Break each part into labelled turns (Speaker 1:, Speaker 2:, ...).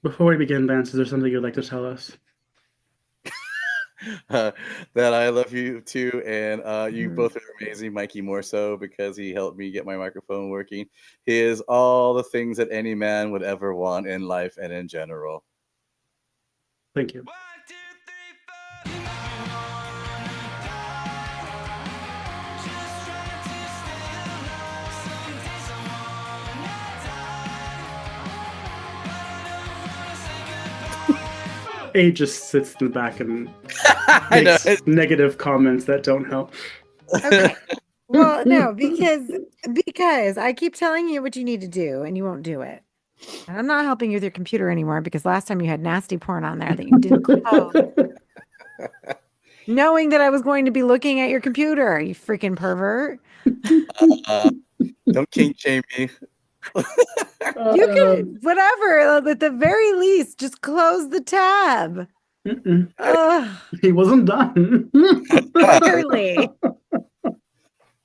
Speaker 1: Before we begin, Vance, is there something you'd like to tell us?
Speaker 2: uh, that I love you too, and you
Speaker 1: Mm.
Speaker 2: both are amazing. Mikey more so because he helped me get my microphone working. He is all the things that any man would ever want in life and in general.
Speaker 1: Thank you. A just sits in the back and
Speaker 2: I know.
Speaker 1: makes negative comments that don't help.
Speaker 3: Okay. Well, no, because I keep telling you what you need to do and you won't do it. And I'm not helping you with your computer anymore because last time you had nasty porn on there that you didn't close, knowing that I was going to be looking at your computer, you freaking pervert.
Speaker 2: Uh, don't kink shame me.
Speaker 3: You
Speaker 1: Um,
Speaker 3: could, whatever, at the very least, just close the tab.
Speaker 1: mm-mm.
Speaker 3: Ugh,
Speaker 1: He wasn't done.
Speaker 3: clearly.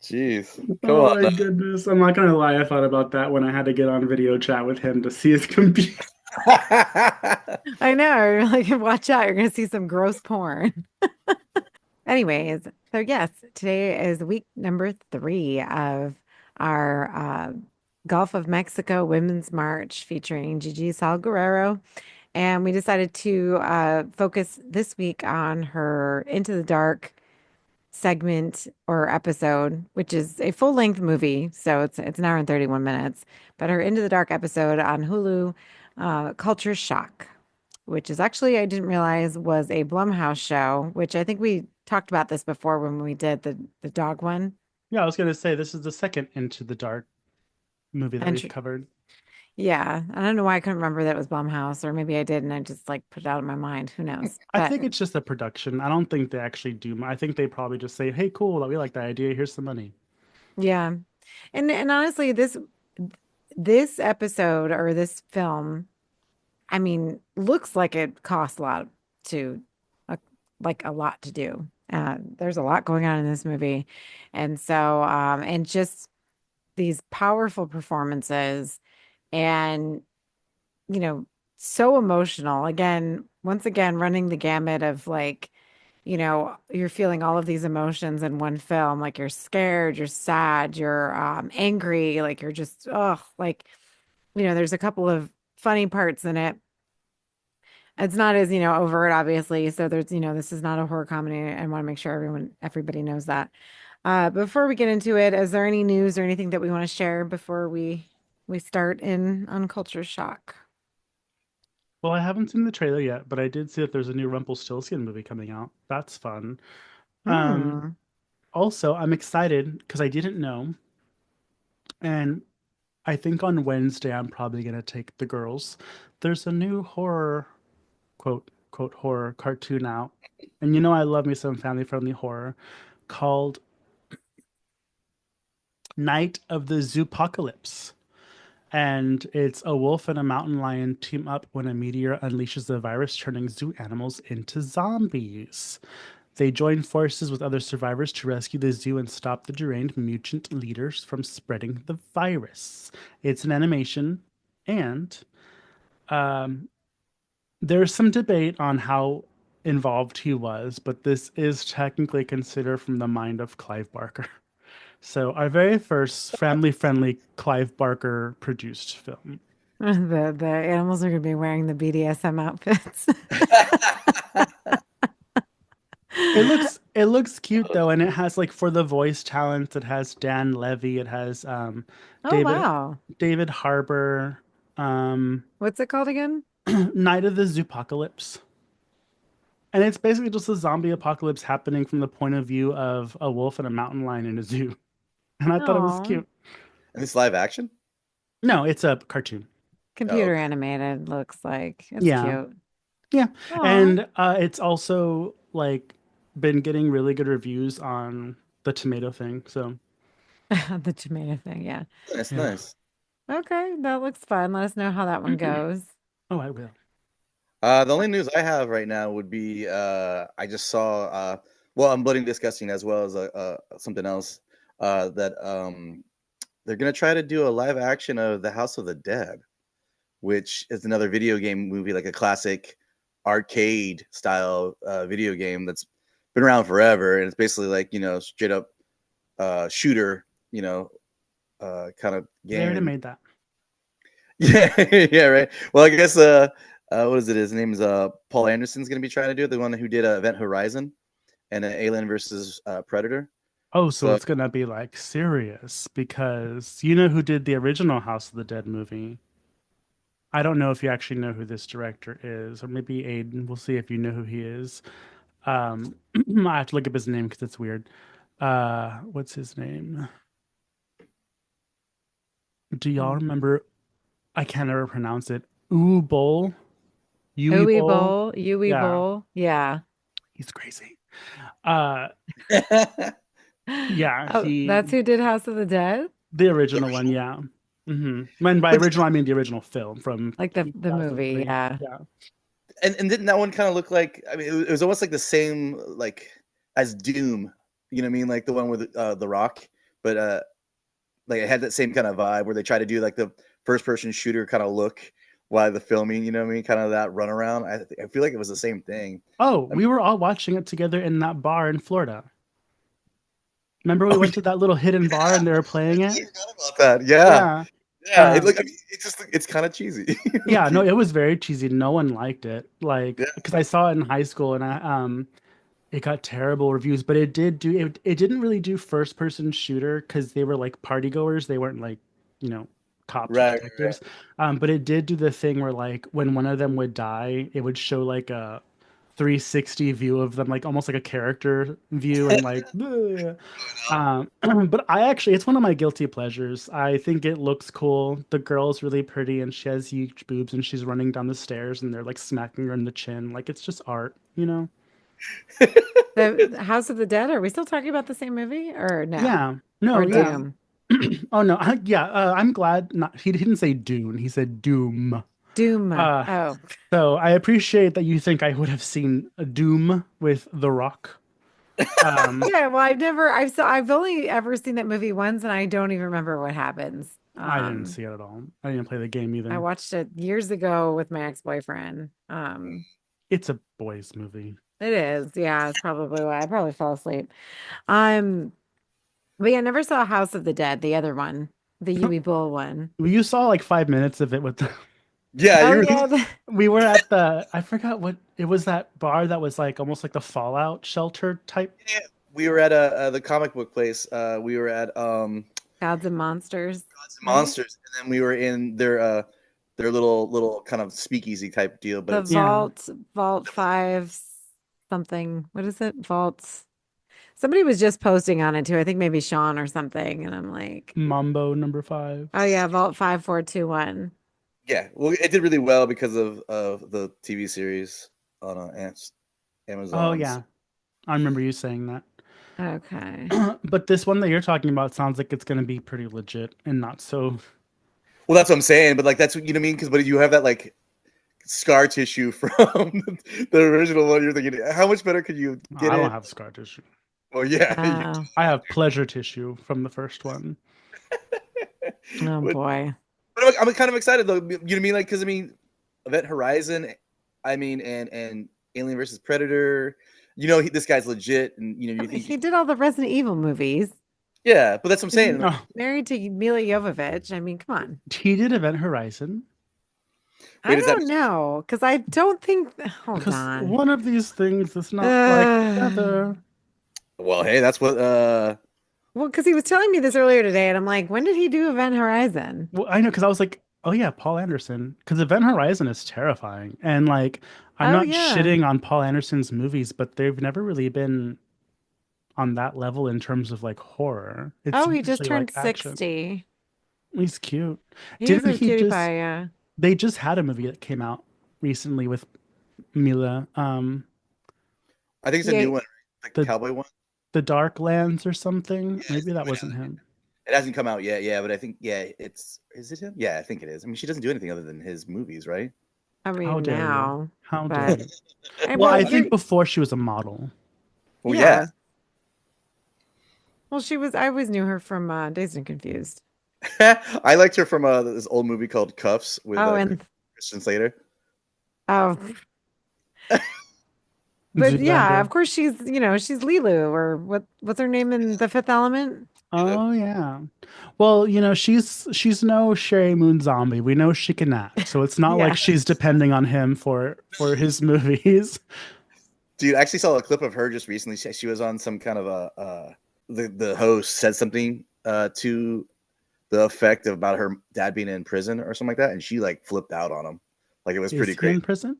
Speaker 2: Jeez, come
Speaker 1: Oh
Speaker 2: on
Speaker 1: my
Speaker 2: now.
Speaker 1: goodness. I'm not gonna lie, I thought about that when I had to get on video chat with him to see his computer.
Speaker 3: I know. Like, watch out. You're going to see some gross porn. Anyways, so yes, today is week number 3 of our Gulf of Mexico Women's March featuring Gigi Saul Guerrero. And we decided to focus this week on her Into the Dark segment or episode, which is a full-length movie. So it's an hour and 31 minutes. But her Into the Dark episode on Hulu, Culture Shock, which is actually, I didn't realize was a Blumhouse show, which I think we talked about this before when we did the dog one.
Speaker 1: Yeah, I was gonna say this is the second Into the Dark movie that we've
Speaker 3: Entry.
Speaker 1: covered.
Speaker 3: Yeah. I don't know why I couldn't remember that it was Blumhouse, or maybe I did and I just like put it out of my mind. Who knows?
Speaker 1: I
Speaker 3: But
Speaker 1: think it's just a production. I don't think they actually do. I think they probably just say, "Hey, cool, we like that idea. Here's some money."
Speaker 3: yeah. And honestly, this episode or this film, I mean, looks like it costs a lot to uh, like a lot to do. There's a lot going on in this movie. And so and just these powerful performances and you know, so emotional. Again, once again, running the gamut of like, you're feeling all of these emotions in one film. Like you're scared, you're sad, you're angry, like you're just, oh, like, there's a couple of funny parts in it. It's not as, overt, obviously. So there's, this is not a horror comedy. I want to make sure everybody knows that. Before we get into it, is there any news or anything that we want to share before we start in on Culture Shock?
Speaker 1: Well, I haven't seen the trailer yet, but I did see that there's a new Rumpelstiltskin movie coming out. That's fun. Um,
Speaker 3: Hmm.
Speaker 1: Also, I'm excited because I didn't know, and I think on Wednesday I'm probably gonna take the girls. There's a new horror, quote horror cartoon out, and you know I love me some family-friendly horror called Night of the Zoopocalypse. And it's a wolf and a mountain lion team up when a meteor unleashes a virus, turning zoo animals into zombies. They join forces with other survivors to rescue the zoo and stop the deranged mutant leaders from spreading the virus. It's an animation, and um, there's some debate on how involved he was, but this is technically considered from the mind of Clive Barker. So, our very first family friendly Clive Barker produced film.
Speaker 3: The animals are going to be wearing the BDSM outfits.
Speaker 1: It looks cute though, and it has like for the voice talents, it has Dan Levy, it has
Speaker 3: Oh,
Speaker 1: David
Speaker 3: wow.
Speaker 1: David Harbour, um,
Speaker 3: What's it called again?
Speaker 1: Night of the Zoopocalypse. And it's basically just a zombie apocalypse happening from the point of view of a wolf and a mountain lion in a zoo. And I thought it was
Speaker 3: Oh,
Speaker 1: cute.
Speaker 2: And it's live action.
Speaker 1: No, it's a cartoon.
Speaker 2: Oh,
Speaker 3: computer
Speaker 2: okay.
Speaker 3: animated looks like. It's
Speaker 1: Yeah.
Speaker 3: cute.
Speaker 1: Yeah.
Speaker 3: Oh,
Speaker 1: And it's also like been getting really good reviews on the tomato thing. So,
Speaker 3: the tomato thing. Yeah.
Speaker 2: Nice,
Speaker 1: yeah.
Speaker 2: nice.
Speaker 3: Okay, that looks fun. Let us know how that one goes.
Speaker 1: Oh, I will.
Speaker 2: The only news I have right now would be I just saw well, I'm Bloody Disgusting as well as something else that they're gonna try to do a live action of the House of the Dead. which is another video game movie, like a classic arcade style video game that's been around forever, and it's basically like, you know, straight up shooter, you know, kind of
Speaker 1: They
Speaker 2: game.
Speaker 1: already
Speaker 2: And
Speaker 1: made that.
Speaker 2: yeah, yeah, right. Well, I guess what is it? His name is Paul Anderson's going to be trying to do it. The one who did Event Horizon and Alien versus Predator.
Speaker 1: Oh, so
Speaker 2: So
Speaker 1: it's gonna be like serious because you know who did the original House of the Dead movie? I don't know if you actually know who this director is, or maybe Aiden. We'll see if you know who he is. I have to look up his name because it's weird. What's his name? Do y'all remember? I can't ever pronounce it. Bowl, Yui
Speaker 3: Ooey
Speaker 1: Bowl.
Speaker 3: Bowl, Yui
Speaker 1: Yeah,
Speaker 3: Bowl. Yeah.
Speaker 1: he's crazy. Uh, yeah,
Speaker 3: Oh, that's who did House of the Dead?
Speaker 1: the original one. Yeah. And by
Speaker 2: but
Speaker 1: original, I mean the original film from
Speaker 3: Like the movie,
Speaker 1: 2003.
Speaker 3: yeah.
Speaker 1: Yeah.
Speaker 2: and didn't that one kind of look like? I mean, it was almost like the same like as Doom. You know what I mean? Like the one with the Rock, but like it had that same kind of vibe where they try to do like the first person shooter kind of look while the filming. You know what I mean? Kind of that run around. I feel like it was the same thing.
Speaker 1: Oh,
Speaker 2: I
Speaker 1: we
Speaker 2: mean,
Speaker 1: were all watching it together in that bar in Florida. Remember we
Speaker 2: oh
Speaker 1: went to that little hidden bar and they were playing
Speaker 2: I
Speaker 1: it?
Speaker 2: forgot about that. Yeah,
Speaker 1: Yeah.
Speaker 2: yeah. It
Speaker 1: Um,
Speaker 2: look. I mean, it's just it's kind of cheesy.
Speaker 1: yeah, no, it was very cheesy. No one liked it. Like,
Speaker 2: Yeah,
Speaker 1: because I saw it in high school and it got terrible reviews, but it didn't really do first person shooter because they were like party goers. They weren't like, you know, cops or
Speaker 2: right, right.
Speaker 1: detectives. But it did do the thing where like when one of them would die, it would show like a 360 view of them, like almost like a character view and like um but I actually it's one of my guilty pleasures. I think it looks cool. The girl's really pretty and she has huge boobs and she's running down the stairs and they're like smacking her in the chin. Like it's just art, you know?
Speaker 3: The House of the Dead, are we still talking about the same movie or no?
Speaker 1: Yeah.
Speaker 3: Or
Speaker 1: No, yeah.
Speaker 3: Doom?
Speaker 1: Oh no, yeah, I'm glad not he didn't say Dune, he said Doom.
Speaker 3: Doom.
Speaker 1: Uh
Speaker 3: Oh.
Speaker 1: so I appreciate that you think I would have seen a Doom with The Rock. Um
Speaker 3: Yeah, well, I've only ever seen that movie once and I don't even remember what happens.
Speaker 1: I didn't see it at all. I didn't play the game
Speaker 3: I
Speaker 1: either.
Speaker 3: watched it years ago with my ex-boyfriend.
Speaker 1: It's a boys movie.
Speaker 3: It is. Yeah, it's probably why I probably fell asleep. Um, but yeah, I never saw House of the Dead, the other one, the Yui Bull one.
Speaker 1: Well, you saw like 5 minutes of it with the,
Speaker 2: Yeah,
Speaker 3: Oh
Speaker 2: you.
Speaker 3: yeah,
Speaker 1: we were at the I forgot what it was, that bar that was like almost like the Fallout shelter type.
Speaker 2: We were at the comic book place. We were at
Speaker 3: Gods and Monsters,
Speaker 2: Gods and
Speaker 3: right?
Speaker 2: Monsters, and then we were in their little kind of speakeasy type deal. But
Speaker 3: The
Speaker 2: it's
Speaker 1: Yeah.
Speaker 3: Vault 5 something. What is it? Vaults. Somebody was just posting on it too. I think maybe Sean or something. And I'm like,
Speaker 1: Mambo number 5.
Speaker 3: oh yeah, Vault 5421.
Speaker 2: yeah, well, it did really well because of the TV series on
Speaker 1: Oh
Speaker 2: Amazon.
Speaker 1: yeah. I remember you saying that.
Speaker 3: Okay.
Speaker 1: But this one that you're talking about sounds like it's going to be pretty legit and not so.
Speaker 2: Well, that's what I'm saying. But like that's what you know what I mean, because but you have that like scar tissue from the original one. You're thinking, how much better could you get
Speaker 1: I don't
Speaker 2: it?
Speaker 1: have scar tissue.
Speaker 2: Well, yeah.
Speaker 3: Oh,
Speaker 1: I have pleasure tissue from the first one.
Speaker 3: oh
Speaker 2: But
Speaker 3: boy.
Speaker 2: I'm kind of excited though. You know what I mean? Like, because I mean, Event Horizon, I mean, and Alien versus Predator. You know, this guy's legit, and you know, you think,
Speaker 3: He did all the Resident Evil movies.
Speaker 2: yeah. But that's what I'm
Speaker 3: He's
Speaker 2: saying. Like,
Speaker 1: Oh,
Speaker 3: married to Mila Jovovich. I mean, come on.
Speaker 1: he did Event Horizon
Speaker 3: I
Speaker 2: wait, is that?
Speaker 3: don't know because I don't think. Hold
Speaker 1: because
Speaker 3: on.
Speaker 1: one of these things is not like the
Speaker 3: Uh,
Speaker 1: other.
Speaker 2: Well, hey, that's what.
Speaker 3: well, because he was telling me this earlier today, and I'm like, when did he do Event Horizon?
Speaker 1: Well, I know because I was like, oh yeah, Paul Anderson. Because Event Horizon is terrifying, and like, I'm
Speaker 3: Oh
Speaker 1: not
Speaker 3: yeah.
Speaker 1: shitting on Paul Anderson's movies, but they've never really been on that level in terms of like horror. It's
Speaker 3: Oh, he just
Speaker 1: usually
Speaker 3: turned
Speaker 1: like action.
Speaker 3: 60.
Speaker 1: He's cute.
Speaker 3: He is
Speaker 1: Didn't
Speaker 3: a
Speaker 1: he
Speaker 3: cutie
Speaker 1: just?
Speaker 3: pie, yeah.
Speaker 1: They just had a movie that came out recently with Mila.
Speaker 2: I think it's a
Speaker 3: Yeah,
Speaker 2: new one, like the
Speaker 1: The
Speaker 2: cowboy one.
Speaker 1: the Dark Lands or something.
Speaker 2: Yeah,
Speaker 1: Maybe
Speaker 2: it's
Speaker 1: that
Speaker 2: coming
Speaker 1: wasn't
Speaker 2: out.
Speaker 1: him.
Speaker 2: It hasn't come out yet. Yeah, but I think it's. Is it him? Yeah, I think it is. I mean, she doesn't do anything other than his movies, right?
Speaker 3: I
Speaker 1: How
Speaker 3: mean
Speaker 1: dare you?
Speaker 3: now,
Speaker 1: How dare
Speaker 3: but
Speaker 1: you? Well,
Speaker 3: well,
Speaker 1: I
Speaker 3: you're
Speaker 1: think before she was a model.
Speaker 2: Well, yeah.
Speaker 3: yeah. Well, she was. I always knew her from Dazed and Confused.
Speaker 2: I liked her from this old movie called Cuffs with
Speaker 3: Oh, and
Speaker 2: Christian Slater.
Speaker 3: oh, but yeah, of
Speaker 1: Zoolander.
Speaker 3: course she's Lilu or what's her name in The Fifth Element?
Speaker 1: Oh yeah. Well, she's no Sherry Moon Zombie. We know she can act, so it's not like
Speaker 3: Yeah.
Speaker 1: she's depending on him for his movies.
Speaker 2: Dude, I actually saw a clip of her just recently. She was on some kind of the host said something to the effect of about her dad being in prison or something like that, and she like flipped out on him. Like it was
Speaker 1: Is
Speaker 2: pretty
Speaker 1: he
Speaker 2: crazy.
Speaker 1: in prison?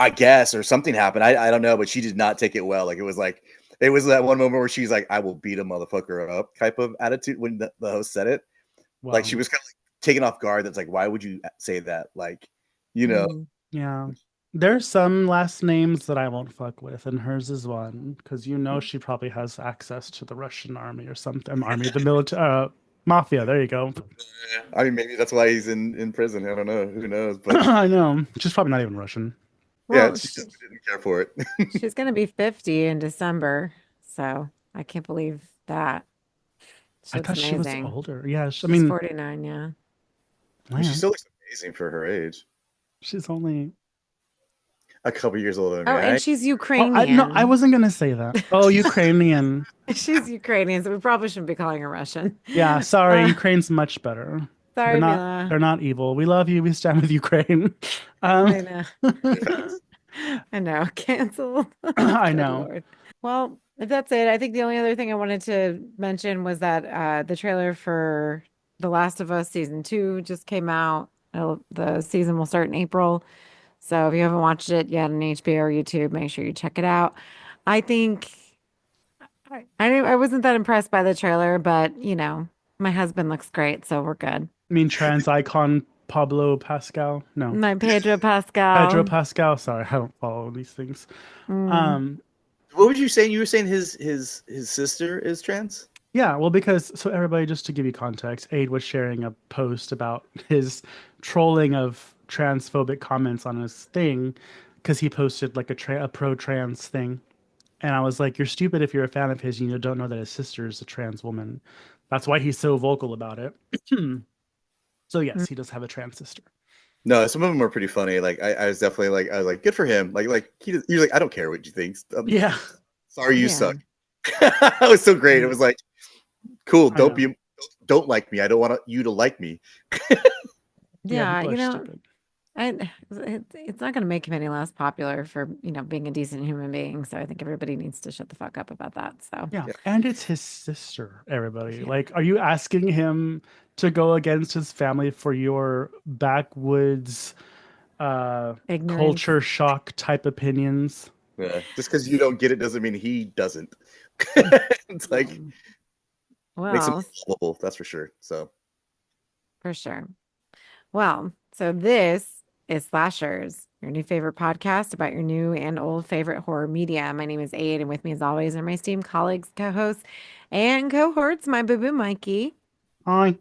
Speaker 2: I guess, or something happened. I don't know, but she did not take it well. Like it was that one moment where she's like, "I will beat a motherfucker up" type of attitude when the host said it. Like she
Speaker 1: Well,
Speaker 2: was kind of like taken off guard. That's like, why would you say that? Like, you know,
Speaker 3: Mm.
Speaker 1: yeah. There's some last names that I won't fuck with, and hers is one because she probably has access to the Russian army or something. Army, the military, mafia. There you go.
Speaker 2: I mean, maybe that's why he's in prison. I don't know. Who knows? But
Speaker 1: I know. She's probably not even Russian.
Speaker 2: yeah,
Speaker 3: Well,
Speaker 2: she just didn't care for it.
Speaker 3: she's gonna be 50 in December, so I can't believe that. She
Speaker 1: I
Speaker 3: looks
Speaker 1: thought she was
Speaker 3: amazing.
Speaker 1: older. Yeah, I
Speaker 3: She's
Speaker 1: mean,
Speaker 3: 49, yeah.
Speaker 2: I mean, she
Speaker 1: man,
Speaker 2: still looks amazing for her age.
Speaker 1: she's only.
Speaker 2: A couple years older than me.
Speaker 3: Oh, and
Speaker 2: I
Speaker 3: she's
Speaker 1: Oh, I no, I
Speaker 3: Ukrainian.
Speaker 1: wasn't gonna say that. Oh, Ukrainian.
Speaker 3: She's Ukrainian, so we probably shouldn't be calling her Russian.
Speaker 1: Yeah, sorry.
Speaker 3: Uh,
Speaker 1: Ukraine's much better. They're
Speaker 3: sorry,
Speaker 1: not.
Speaker 3: Mila.
Speaker 1: They're not evil. We love you. We stand with Ukraine. Um,
Speaker 3: I know. I know. Cancel.
Speaker 1: I
Speaker 3: Good
Speaker 1: know.
Speaker 3: Lord. Well, if that's it, I think the only other thing I wanted to mention was that the trailer for The Last of Us season 2 just came out. The season will start in April. So if you haven't watched it yet on HBO or YouTube, make sure you check it out. I think I wasn't that impressed by the trailer, but my husband looks great, so we're good.
Speaker 1: I mean, trans icon Pablo Pascal. No,
Speaker 3: My Pedro
Speaker 1: Pedro
Speaker 3: Pascal.
Speaker 1: Pascal. Sorry, I don't follow these things.
Speaker 3: Mm.
Speaker 1: Um,
Speaker 2: What were you saying? You were saying his sister is trans?
Speaker 1: yeah, well, because so everybody, just to give you context, Aid was sharing a post about his trolling of transphobic comments on his thing because he posted like a pro-trans thing. And I was like, "You're stupid if you're a fan of his and you don't know that his sister is a trans woman. That's why he's so vocal about it." So yes, he does have a trans sister.
Speaker 2: No, some of them are pretty funny. Like I was definitely like I was like, good for him. You're like, I don't care what you think.
Speaker 1: Yeah,
Speaker 2: Sorry, you
Speaker 3: Yeah.
Speaker 2: suck. That was so great. It was like, cool.
Speaker 1: I know.
Speaker 2: Don't like me. I don't want you to like me.
Speaker 1: Yeah,
Speaker 3: Yeah,
Speaker 1: people are stupid.
Speaker 3: it's not going to make him any less popular for, being a decent human being. So I think everybody needs to shut the fuck up about that. So,
Speaker 1: Yeah, and it's his sister, everybody.
Speaker 3: yeah,
Speaker 1: Like, are you asking him to go against his family for your backwoods
Speaker 3: ignorance.
Speaker 1: culture shock type opinions?
Speaker 2: Yeah. Just because you don't get it doesn't mean he doesn't. It's like makes him
Speaker 3: Well,
Speaker 2: lovable, that's for sure. So
Speaker 3: for sure. Well, so this is Slashers, your new favorite podcast about your new and old favorite horror media. My name is Aid, and with me, as always, are my esteemed colleagues, co-hosts, and cohorts, my boo-boo Mikey,
Speaker 1: I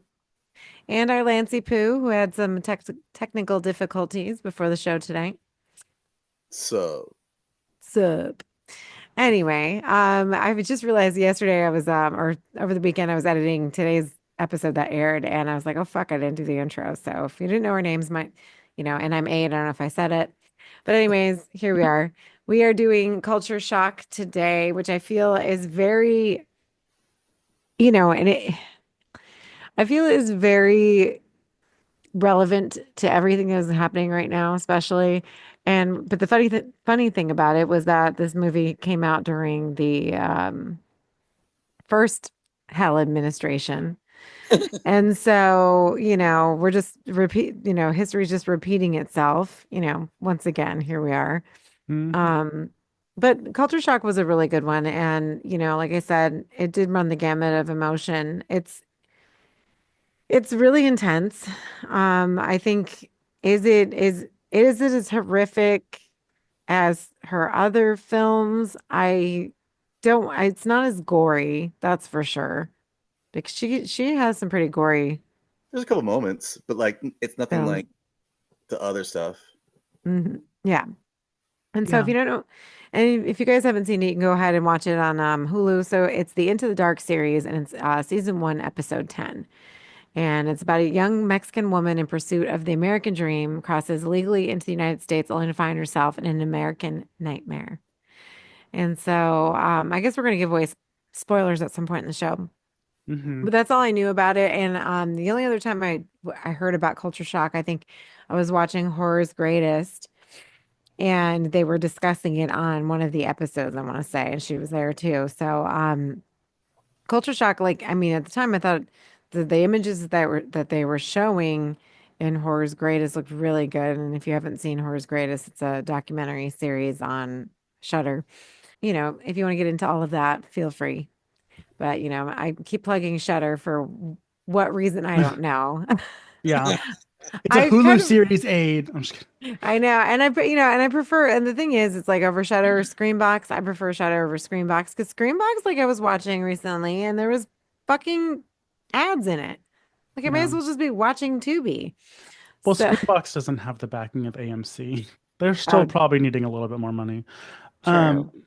Speaker 3: and our Lancey Poo, who had some technical difficulties before the show tonight.
Speaker 2: so
Speaker 3: Sup? Anyway, I just realized yesterday I was or over the weekend I was editing today's episode that aired, and I was like, oh fuck, I didn't do the intro. So if you didn't know our names, and I'm A, I don't know if I said it. But anyways, here we are. We are doing culture shock today, which I feel is very, and I feel is very relevant to everything that is happening right now, especially. But the funny thing about it was that this movie came out during the first Hell administration. And so, we're just history's just repeating itself, once again, here we are.
Speaker 1: Mhm.
Speaker 3: But Culture Shock was a really good one. And, like I said, it did run the gamut of emotion. It's really intense. I think is it as horrific as her other films? It's not as gory, that's for sure. Because she has some pretty gory
Speaker 2: there's a couple moments, but like it's nothing
Speaker 3: films.
Speaker 2: like the other stuff.
Speaker 3: Yeah. And so if
Speaker 1: Yeah.
Speaker 3: you don't know, and if you guys haven't seen it, you can go ahead and watch it on Hulu. So it's the Into the Dark series, and it's season 1, episode 10. And it's about a young Mexican woman in pursuit of the American dream crosses legally into the United States only to find herself in an American nightmare. And so I guess we're going to give away spoilers at some point in the show.
Speaker 1: Hmm.
Speaker 3: But that's all I knew about it. And the only other time I heard about culture shock, I think I was watching Horror's Greatest, and they were discussing it on one of the episodes, I want to say, and she was there too. So culture shock, like I mean, at the time I thought the images that they were showing in Horror's Greatest looked really good. And if you haven't seen Horror's Greatest, it's a documentary series on Shudder. If you want to get into all of that, feel free. But I keep plugging Shudder for what reason I don't know.
Speaker 1: Yeah. It's a
Speaker 3: I
Speaker 1: Hulu
Speaker 3: kind of
Speaker 1: series aid. I'm just kidding.
Speaker 3: I know, and I prefer, and the thing is, it's like over Shudder or Screenbox. I prefer Shudder over Screenbox because Screenbox, like I was watching recently, and there was fucking ads in it. Like I may
Speaker 1: Yeah.
Speaker 3: as well just be watching Tubi.
Speaker 1: Well,
Speaker 3: So,
Speaker 1: Screenbox doesn't have the backing of AMC. They're still
Speaker 3: oh,
Speaker 1: probably needing a little bit more money. Um,
Speaker 3: true.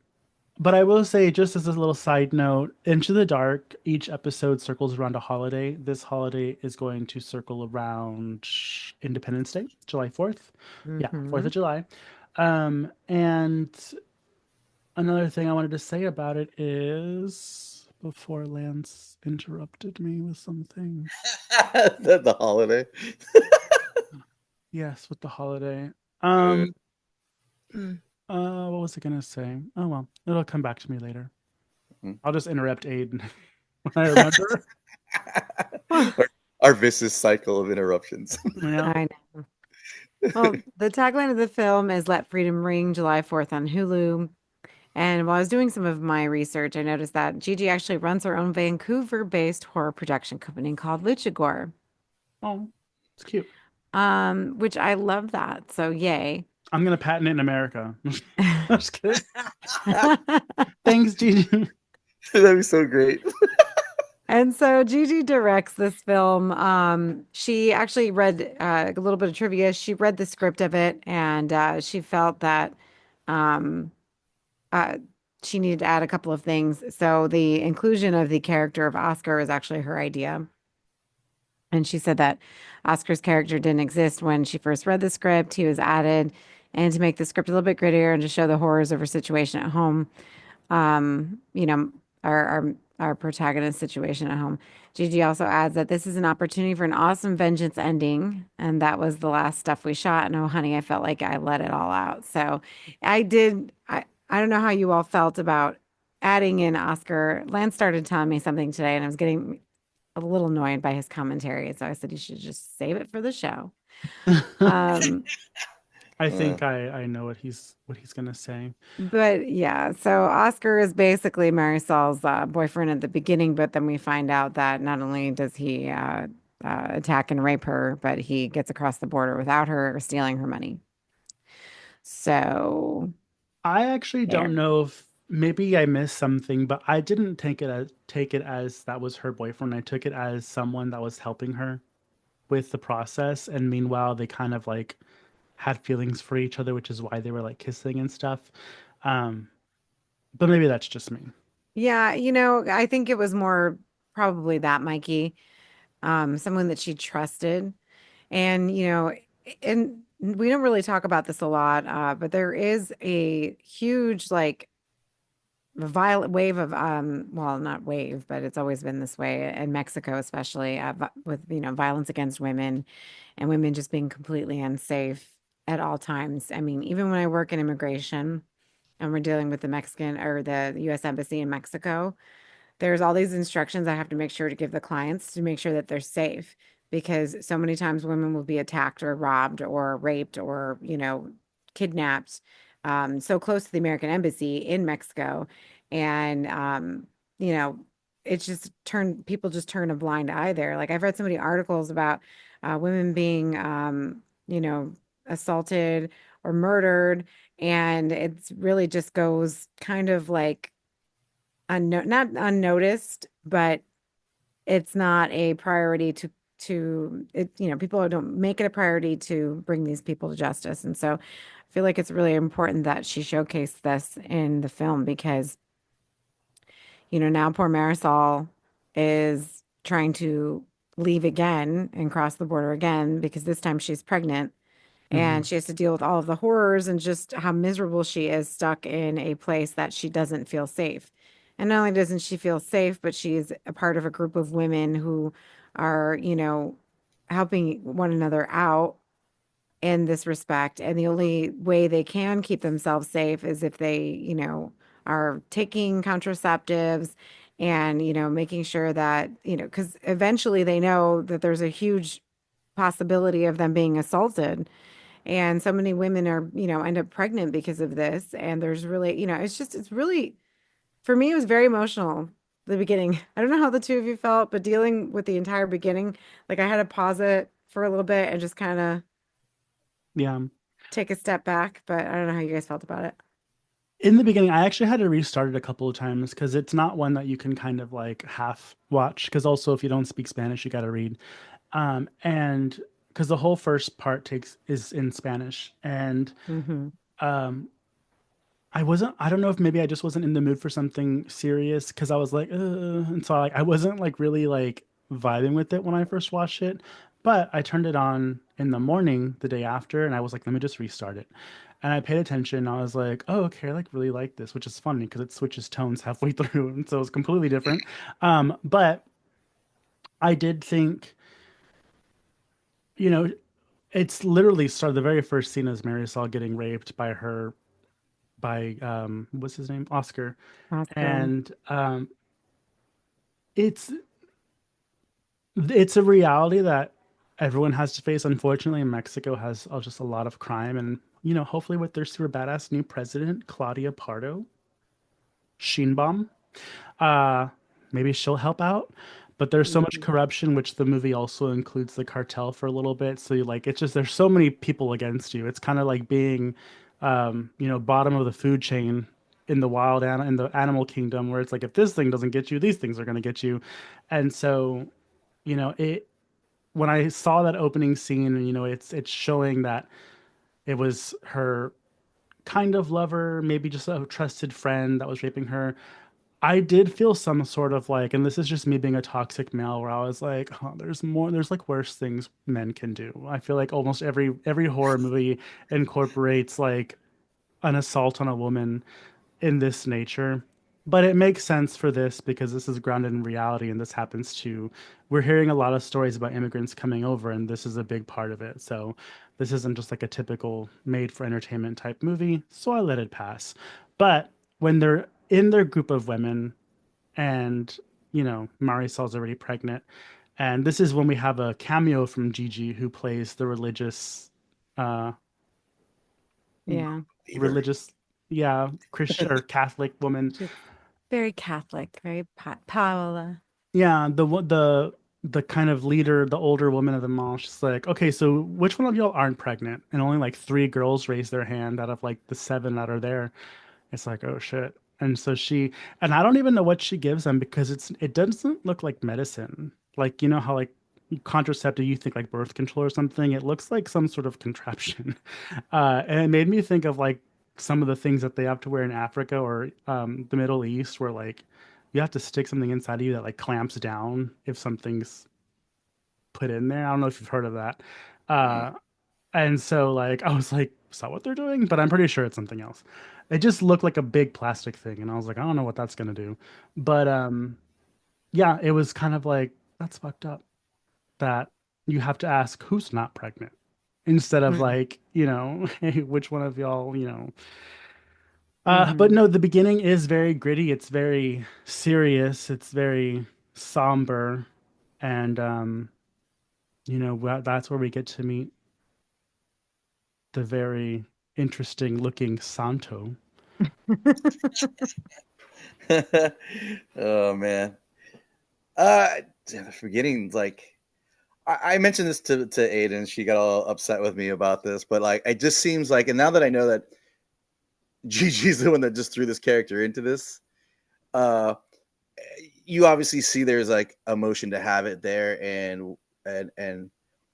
Speaker 1: but I will say, just as a little side note, Into the Dark, each episode circles around a holiday. This holiday is going to circle around Independence Day, July 4th. Yeah, 4th
Speaker 3: Hmm.
Speaker 1: of July. And another thing I wanted to say about it is before Lance interrupted me with something.
Speaker 2: The holiday.
Speaker 1: Yes, with the holiday.
Speaker 2: Uh,
Speaker 1: Um, what was I gonna say? Oh well, it'll come back to me later. I'll just interrupt Aiden when I remember.
Speaker 2: our, our vicious cycle of interruptions.
Speaker 1: Yeah.
Speaker 3: I know. Well, the tagline of the film is "Let Freedom Ring," July 4th on Hulu. And while I was doing some of my research, I noticed that Gigi actually runs her own Vancouver-based horror production company called Luchagore,
Speaker 1: Oh, it's cute.
Speaker 3: which I love that. So yay.
Speaker 1: I'm gonna patent it in America. I'm just kidding. Thanks, Gigi.
Speaker 2: That'd be so great.
Speaker 3: And so Gigi directs this film. She actually read a little bit of trivia. She read the script of it, and she felt that um, uh, she needed to add a couple of things. So the inclusion of the character of Oscar is actually her idea. And she said that Oscar's character didn't exist when she first read the script. He was added, and to make the script a little bit grittier and to show the horrors of her situation at home, um, you know, our protagonist situation at home. Gigi also adds that this is an opportunity for an awesome vengeance ending, and that was the last stuff we shot. And oh, honey, I felt like I let it all out. So I did. I don't know how you all felt about adding in Oscar. Lance started telling me something today, and I was getting a little annoyed by his commentary. So I said you should just save it for the show. Um,
Speaker 1: I
Speaker 2: Uh,
Speaker 1: think I know what he's gonna say.
Speaker 3: but yeah, so Oscar is basically Marisol's boyfriend at the beginning, but then we find out that not only does he attack and rape her, but he gets across the border without her or stealing her money. So
Speaker 1: I actually
Speaker 3: there.
Speaker 1: don't know if maybe I missed something, but I didn't take it as that was her boyfriend. I took it as someone that was helping her with the process, and meanwhile they kind of like had feelings for each other, which is why they were like kissing and stuff. Um, but maybe that's just me.
Speaker 3: Yeah, I think it was more probably that Mikey, someone that she trusted. And, and we don't really talk about this a lot, but there is a huge, like, violent wave of, well, not wave, but it's always been this way in Mexico, especially with, violence against women and women just being completely unsafe at all times. I mean, even when I work in immigration and we're dealing with the Mexican or the US Embassy in Mexico, there's all these instructions I have to make sure to give the clients to make sure that they're safe because so many times women will be attacked or robbed or raped or, kidnapped so close to the American embassy in Mexico. And, you know, it's just people just turn a blind eye there. Like I've read so many articles about women being, assaulted or murdered. And it's really just goes kind of like, not unnoticed, but it's not a priority to it, people don't make it a priority to bring these people to justice. And so I feel like it's really important that she showcased this in the film because, now poor Marisol is trying to leave again and cross the border again because this time she's pregnant and she has to deal with all of the horrors and just how miserable she is stuck in a place that she doesn't feel safe. And not only doesn't she feel safe, but she's a part of a group of women who are, helping one another out in this respect. And the only way they can keep themselves safe is if they, are taking contraceptives and, making sure that, because eventually they know that there's a huge possibility of them being assaulted. And so many women are, end up pregnant because of this. And there's really, it's really, for me, it was very emotional, the beginning. I don't know how the two of you felt, but dealing with the entire beginning, like I had to pause it for a little bit and just kind of
Speaker 1: Yeah.
Speaker 3: take a step back. But I don't know how you guys felt about it.
Speaker 1: In the beginning, I actually had to restart it a couple of times because it's not one that you can kind of like half watch. Because also, if you don't speak Spanish, you got to read. And because the whole first part is in Spanish, and
Speaker 3: Mm-hmm.
Speaker 1: um, I don't know if maybe I just wasn't in the mood for something serious because I was like, and so I wasn't like really like vibing with it when I first watched it. But I turned it on in the morning the day after, and I was like, let me just restart it. And I paid attention. And I was like, oh, okay, I like really like this, which is funny because it switches tones halfway through, and so it's completely different. But I did think, you know, it's literally started the very first scene is Marisol getting raped by her by what's his name, Oscar,
Speaker 3: Oscar.
Speaker 1: and it's it's a reality that everyone has to face. Unfortunately, Mexico has just a lot of crime, and hopefully with their super badass new president, Claudia Pardo, Sheinbaum, uh, maybe she'll help out. But there's so much
Speaker 3: Mhm.
Speaker 1: corruption, which the movie also includes the cartel for a little bit. So you like it's just there's so many people against you. It's kind of like being, bottom of the food chain in the in the animal kingdom, where it's like if this thing doesn't get you, these things are going to get you. And so, it when I saw that opening scene, and it's showing that it was her kind of lover, maybe just a trusted friend that was raping her. I did feel some sort of like, and this is just me being a toxic male, where I was like, oh, there's like worse things men can do. I feel like almost every horror movie incorporates like an assault on a woman in this nature. But it makes sense for this because this is grounded in reality, and this happens to. We're hearing a lot of stories about immigrants coming over, and this is a big part of it. So this isn't just like a typical made for entertainment type movie. So I let it pass. But when they're in their group of women, and Marisol's already pregnant, and this is when we have a cameo from Gigi, who plays the uh,
Speaker 3: Yeah.
Speaker 2: Beaver.
Speaker 1: religious, yeah, Christian or Catholic woman.
Speaker 3: She's very Catholic, very Paola.
Speaker 1: Yeah, the kind of leader, the older woman of them all. She's like, okay, so which one of y'all aren't pregnant? And only like three girls raise their hand out of like the seven that are there. It's like, oh shit. And so and I don't even know what she gives them because it doesn't look like medicine. Like, how like contraceptive, you think like birth control or something. It looks like some sort of contraption. And it made me think of like some of the things that they have to wear in Africa or the Middle East, where like you have to stick something inside of you that like clamps down if something's put in there. I don't know if you've heard of that. Uh, and so like I was like, is that what they're doing? But I'm pretty sure it's something else. It just looked like a big plastic thing, and I was like, I don't know what that's gonna do. But yeah, it was kind of like that's fucked up that you have to ask who's not pregnant instead of like, hey, which one of y'all, but
Speaker 3: Mm-hmm.
Speaker 1: no, the beginning is very gritty. It's very serious. It's very somber, and that's where we get to meet the very interesting looking Santo.
Speaker 2: Oh man. Uh, Forgetting like I mentioned this to Aiden. She got all upset with me about this, but like it just seems like, and now that I know that Gigi's the one that just threw this character into this, uh, you obviously see there's like emotion to have it there, and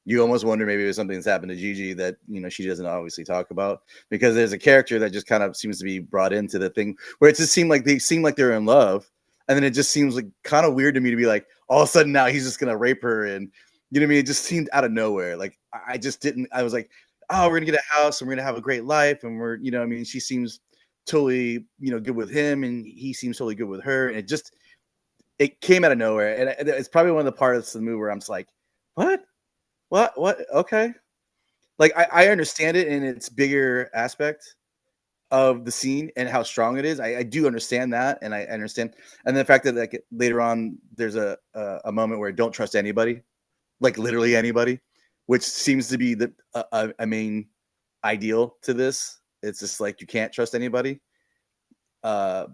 Speaker 2: you almost wonder maybe it was something that's happened to Gigi that she doesn't obviously talk about, because there's a character that just kind of seems to be brought into the thing where it just seemed like they seem like they're in love, and then it just seems like kind of weird to me to be like, all of a sudden now he's just gonna rape her, and you know what I mean? It just seemed out of nowhere. Like I just didn't. I was like, oh, we're gonna get a house and we're gonna have a great life, and we're, you know, I mean, she seems totally, you know, good with him, and he seems totally good with her, and it came out of nowhere, and it's probably one of the parts of the movie where I'm just like, what? Okay, like I understand it in its bigger aspect of the scene and how strong it is. I do understand that, and I understand, and the fact that like later on there's a moment where don't trust anybody, like literally anybody, which seems to be a main ideal to this. It's just like you can't trust anybody. But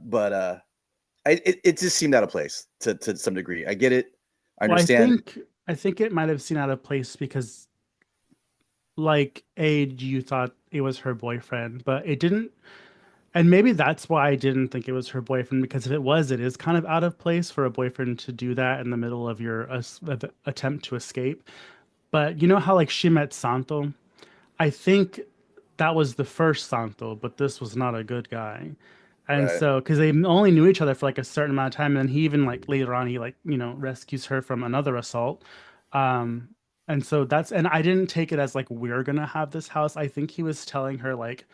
Speaker 2: it just seemed out of place to some degree. I get it. I
Speaker 1: Well,
Speaker 2: understand.
Speaker 1: I think it might have seemed out of place because, like, you thought it was her boyfriend, but it didn't. And maybe that's why I didn't think it was her boyfriend, because if it was, it is kind of out of place for a boyfriend to do that in the middle of your attempt to escape. But you know how, like, she met Santo? I think that was the first Santo, but this was not a good guy. And
Speaker 2: Right.
Speaker 1: so, because they only knew each other for like a certain amount of time, and then he even like later on, he like, you know, rescues her from another assault. Um, and so and I didn't take it as like, we're gonna have this house. I think he was telling her like,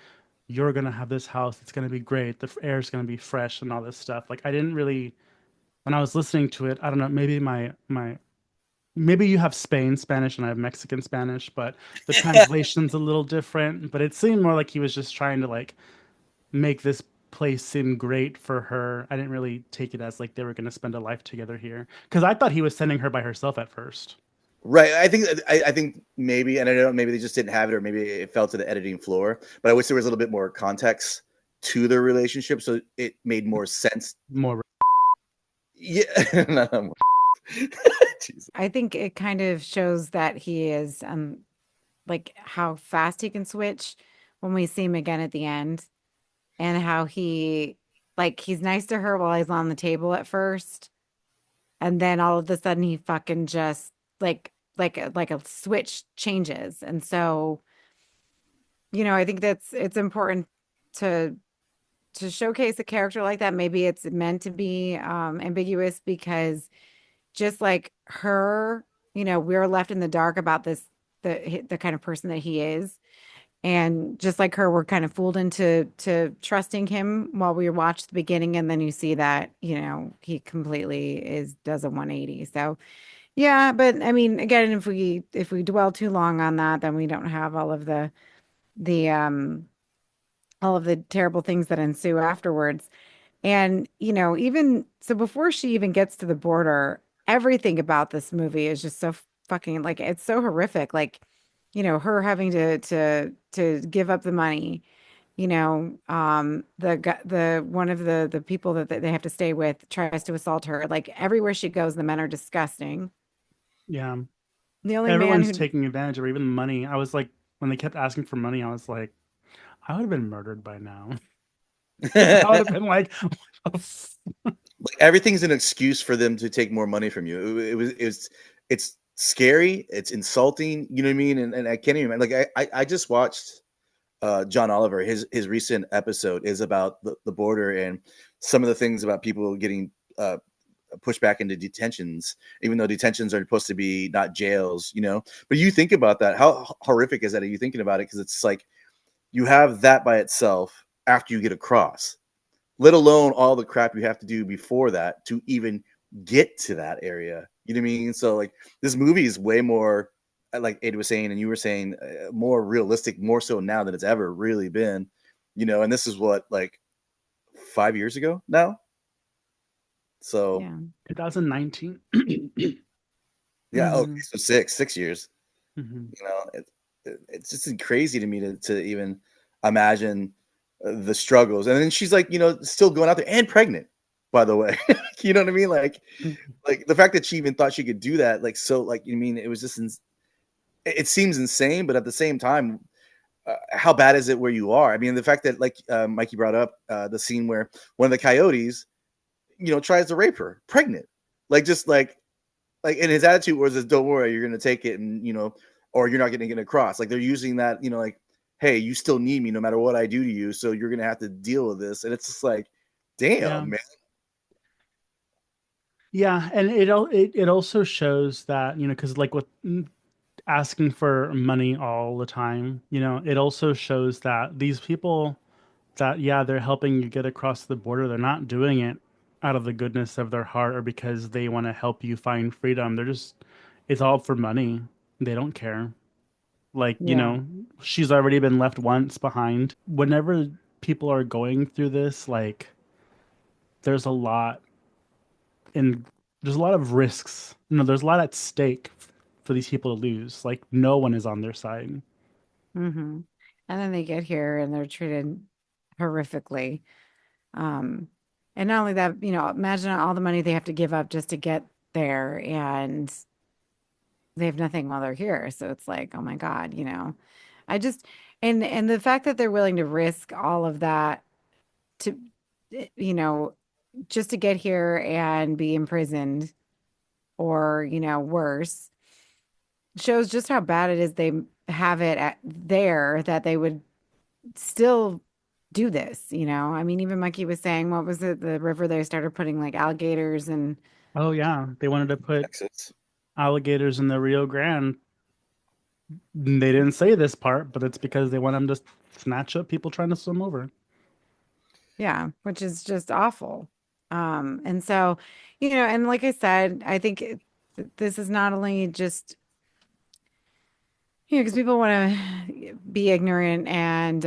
Speaker 1: you're gonna have this house. It's gonna be great. The air's gonna be fresh and all this stuff. Like, I didn't really, when I was listening to it, I don't know, maybe maybe you have Spain Spanish and I have Mexican Spanish, but the translation's a little different. But it seemed more like he was just trying to like make this place seem great for her. I didn't really take it as like they were going to spend a life together here, because I thought he was sending her by herself at first.
Speaker 2: Right. I think maybe, and I don't know, maybe they just didn't have it, or maybe it fell to the editing floor. But I wish there was a little bit more context to their relationship, so it made more sense.
Speaker 1: More.
Speaker 2: Yeah. Jesus.
Speaker 3: I think it kind of shows that he is like how fast he can switch when we see him again at the end, and how he's nice to her while he's on the table at first, and then all of a sudden he fucking just like a switch changes. And so, I think it's important to showcase a character like that. Maybe it's meant to be ambiguous, because just like her, we're left in the dark about the kind of person that he is. And just like her, we're kind of fooled into trusting him while we watch the beginning, and then you see that, he completely does a 180. So yeah, but I mean, again, if we dwell too long on that, then we don't have the all of the terrible things that ensue afterwards. And, even so, before she even gets to the border, everything about this movie is just so fucking, like, it's so horrific. Like, her having to give up the money, the one of the people that they have to stay with tries to assault her. Like, everywhere she goes, the men are disgusting.
Speaker 1: Yeah.
Speaker 3: The only man
Speaker 1: Everyone's
Speaker 3: who
Speaker 1: taking advantage of her, even money. I was like, when they kept asking for money, I was like, I would have been murdered by now. I would have been like, what the
Speaker 2: Like everything's an excuse for them to take more money from you. It's scary. It's insulting. You know what I mean? And I can't even, like, I just watched John Oliver. His recent episode is about the border and some of the things about people getting pushed back into detentions, even though detentions are supposed to be not jails, But you think about that. How horrific is that? Are you thinking about it? Because it's like you have that by itself after you get across, let alone all the crap you have to do before that to even get to that area. You know what I mean? So like this movie is way more, like Ada was saying, and you were saying, more realistic, more so now than it's ever really been, and this is what, like 5 years ago now. So
Speaker 3: yeah.
Speaker 1: 2019.
Speaker 2: yeah. Okay.
Speaker 3: Hmm.
Speaker 2: So six years,
Speaker 1: Hmm.
Speaker 2: it's just crazy to me to even imagine the struggles. And then she's like, still going out there and pregnant, by the way. You know what I mean? Like the fact that she even thought she could do that, like, so, like, you mean, it was just it seems insane, but at the same time, how bad is it where you are? I mean, the fact that, like, Mikey brought up the scene where one of the coyotes, tries to rape her pregnant, like, just like, and his attitude was, just, don't worry, you're gonna take it, and or you're not gonna get across. Like, they're using that, like, hey, you still need me no matter what I do to you, so you're gonna have to deal with this. And it's just like,
Speaker 1: Yeah.
Speaker 2: damn, man.
Speaker 1: Yeah, and it also shows that, because like with asking for money all the time, it also shows that these people that, yeah, they're helping you get across the border, they're not doing it out of the goodness of their heart or because they want to help you find freedom. It's all for money. They don't care. Like,
Speaker 3: Yeah.
Speaker 1: she's already been left once behind. Whenever people are going through this, like, there's a lot in there's a lot of risks. There's a lot at stake for these people to lose. Like, no one is on their side.
Speaker 3: Hmm. And then they get here and they're treated horrifically. Um, and not only that, imagine all the money they have to give up just to get there, and they have nothing while they're here. So it's like, oh my God, I just and the fact that they're willing to risk all of that to, you know, just to get here and be imprisoned or, worse, shows just how bad it is they have it there that they would still do this. I mean, even Mikey was saying, what was it, the river they started putting like alligators and
Speaker 1: Oh yeah, they wanted to put
Speaker 2: Texas.
Speaker 1: alligators in the Rio Grande. They didn't say this part, but it's because they want them to snatch up people trying to swim over.
Speaker 3: yeah, which is just awful. And so, and like I said, I think this is not only just, because people want to be ignorant and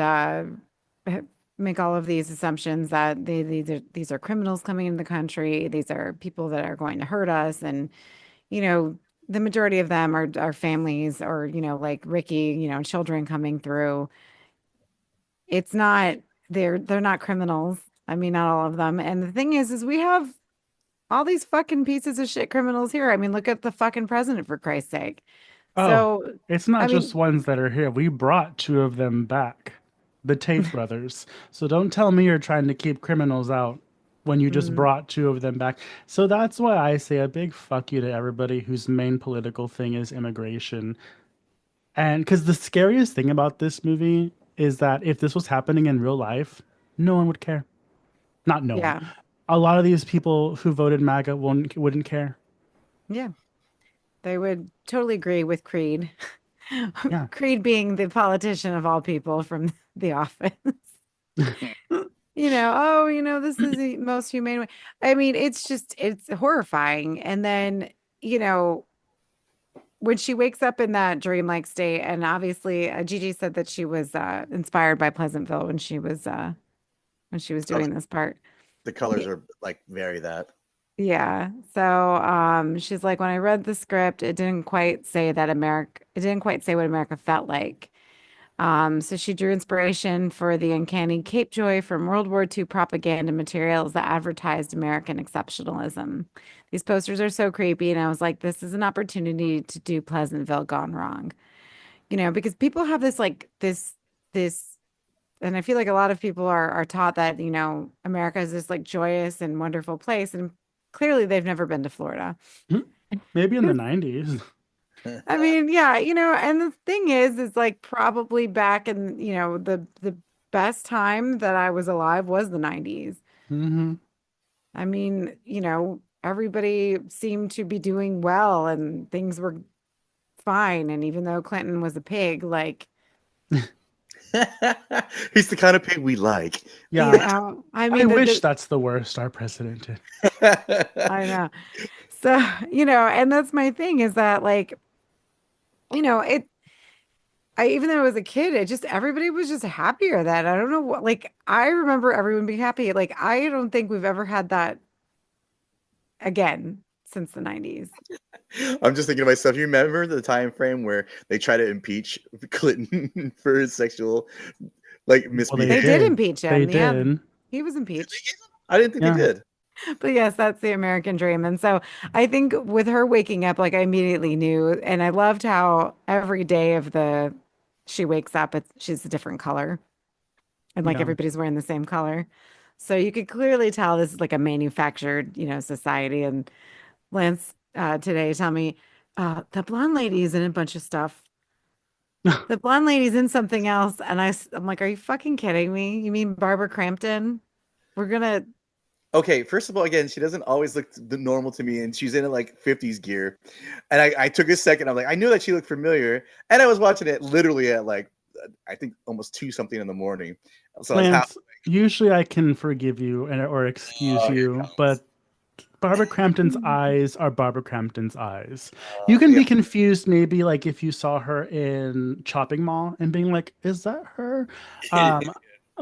Speaker 3: make all of these assumptions that these are criminals coming into the country. These are people that are going to hurt us, and you know, the majority of them are families or like Ricky, children coming through. It's not they're not criminals. I mean, not all of them. And the thing is we have all these fucking pieces of shit criminals here. I mean, look at the fucking president for Christ's sake.
Speaker 1: Oh,
Speaker 3: So,
Speaker 1: it's not
Speaker 3: I
Speaker 1: just
Speaker 3: mean,
Speaker 1: ones that are here. We brought two of them back, the Tate brothers. So don't tell me you're trying to keep criminals out when you just
Speaker 3: mm,
Speaker 1: brought two of them back. So that's why I say a big fuck you to everybody whose main political thing is immigration. And because the scariest thing about this movie is that if this was happening in real life, no one would care. Not no one.
Speaker 3: yeah,
Speaker 1: A lot of these people who voted MAGA wouldn't care.
Speaker 3: yeah, they would totally agree with Creed.
Speaker 1: Yeah.
Speaker 3: Creed being the politician of all people from The Office. This is the most humane way. I mean, it's horrifying. And then, you know, when she wakes up in that dreamlike state, and obviously Gigi said that she was inspired by Pleasantville when she was
Speaker 2: Oh,
Speaker 3: doing this part.
Speaker 2: the colors are like very that.
Speaker 3: Yeah. So she's like, when I read the script, it didn't quite say what America felt like. So she drew inspiration for the uncanny Cape Joy from World War II propaganda materials that advertised American exceptionalism. These posters are so creepy, and I was like, this is an opportunity to do Pleasantville gone wrong. Because people have this, and I feel like a lot of people are taught that, America is this like joyous and wonderful place, and clearly they've never been to Florida.
Speaker 1: Maybe in the 90s.
Speaker 3: I mean, yeah, and the thing is like probably back in, the best time that I was alive was the 90s.
Speaker 1: Hmm.
Speaker 3: I mean, everybody seemed to be doing well and things were fine. And even though Clinton was a pig, like,
Speaker 2: He's the kind of pig we like.
Speaker 1: Yeah.
Speaker 3: I
Speaker 1: I
Speaker 3: mean,
Speaker 1: wish that's the worst our president did.
Speaker 3: I know. So, and that's my thing is that like, it even though I was a kid, everybody was just happier that I don't know what, like I remember everyone being happy. Like I don't think we've ever had that again since the 90s.
Speaker 2: I'm just thinking to myself, you remember the time frame where they try to impeach Clinton for his sexual like
Speaker 1: Well, they
Speaker 3: They
Speaker 2: misbehavior?
Speaker 3: did
Speaker 1: did.
Speaker 3: impeach
Speaker 1: They
Speaker 3: him. Yeah,
Speaker 1: did.
Speaker 3: he was
Speaker 2: Did they
Speaker 3: impeached.
Speaker 2: get him? I didn't think they
Speaker 1: Yeah.
Speaker 2: did.
Speaker 3: But yes, that's the American dream. And so I think with her waking up, like I immediately knew, and I loved how every day of the she wakes up, she's a different color. And like
Speaker 1: Yeah.
Speaker 3: everybody's wearing the same color. So you could clearly tell this is like a manufactured, society. And Lance today tell me, the blonde lady is in a bunch of stuff. The blonde lady's in something else. And I'm like, are you fucking kidding me? You mean Barbara Crampton? We're gonna
Speaker 2: Okay, first of all, again, she doesn't always look the normal to me, and she's in like 50s gear. And I took a second. I'm like, I knew that she looked familiar, and I was watching it literally at like I think almost 2 something in the morning. So I was half.
Speaker 1: Lance, usually I can forgive you or excuse
Speaker 2: Oh, here
Speaker 1: you,
Speaker 2: it comes.
Speaker 1: but Barbara Crampton's eyes are Barbara Crampton's eyes. You can
Speaker 2: Yeah,
Speaker 1: be confused maybe like if you saw her in Chopping Mall and being like, is that her? Um,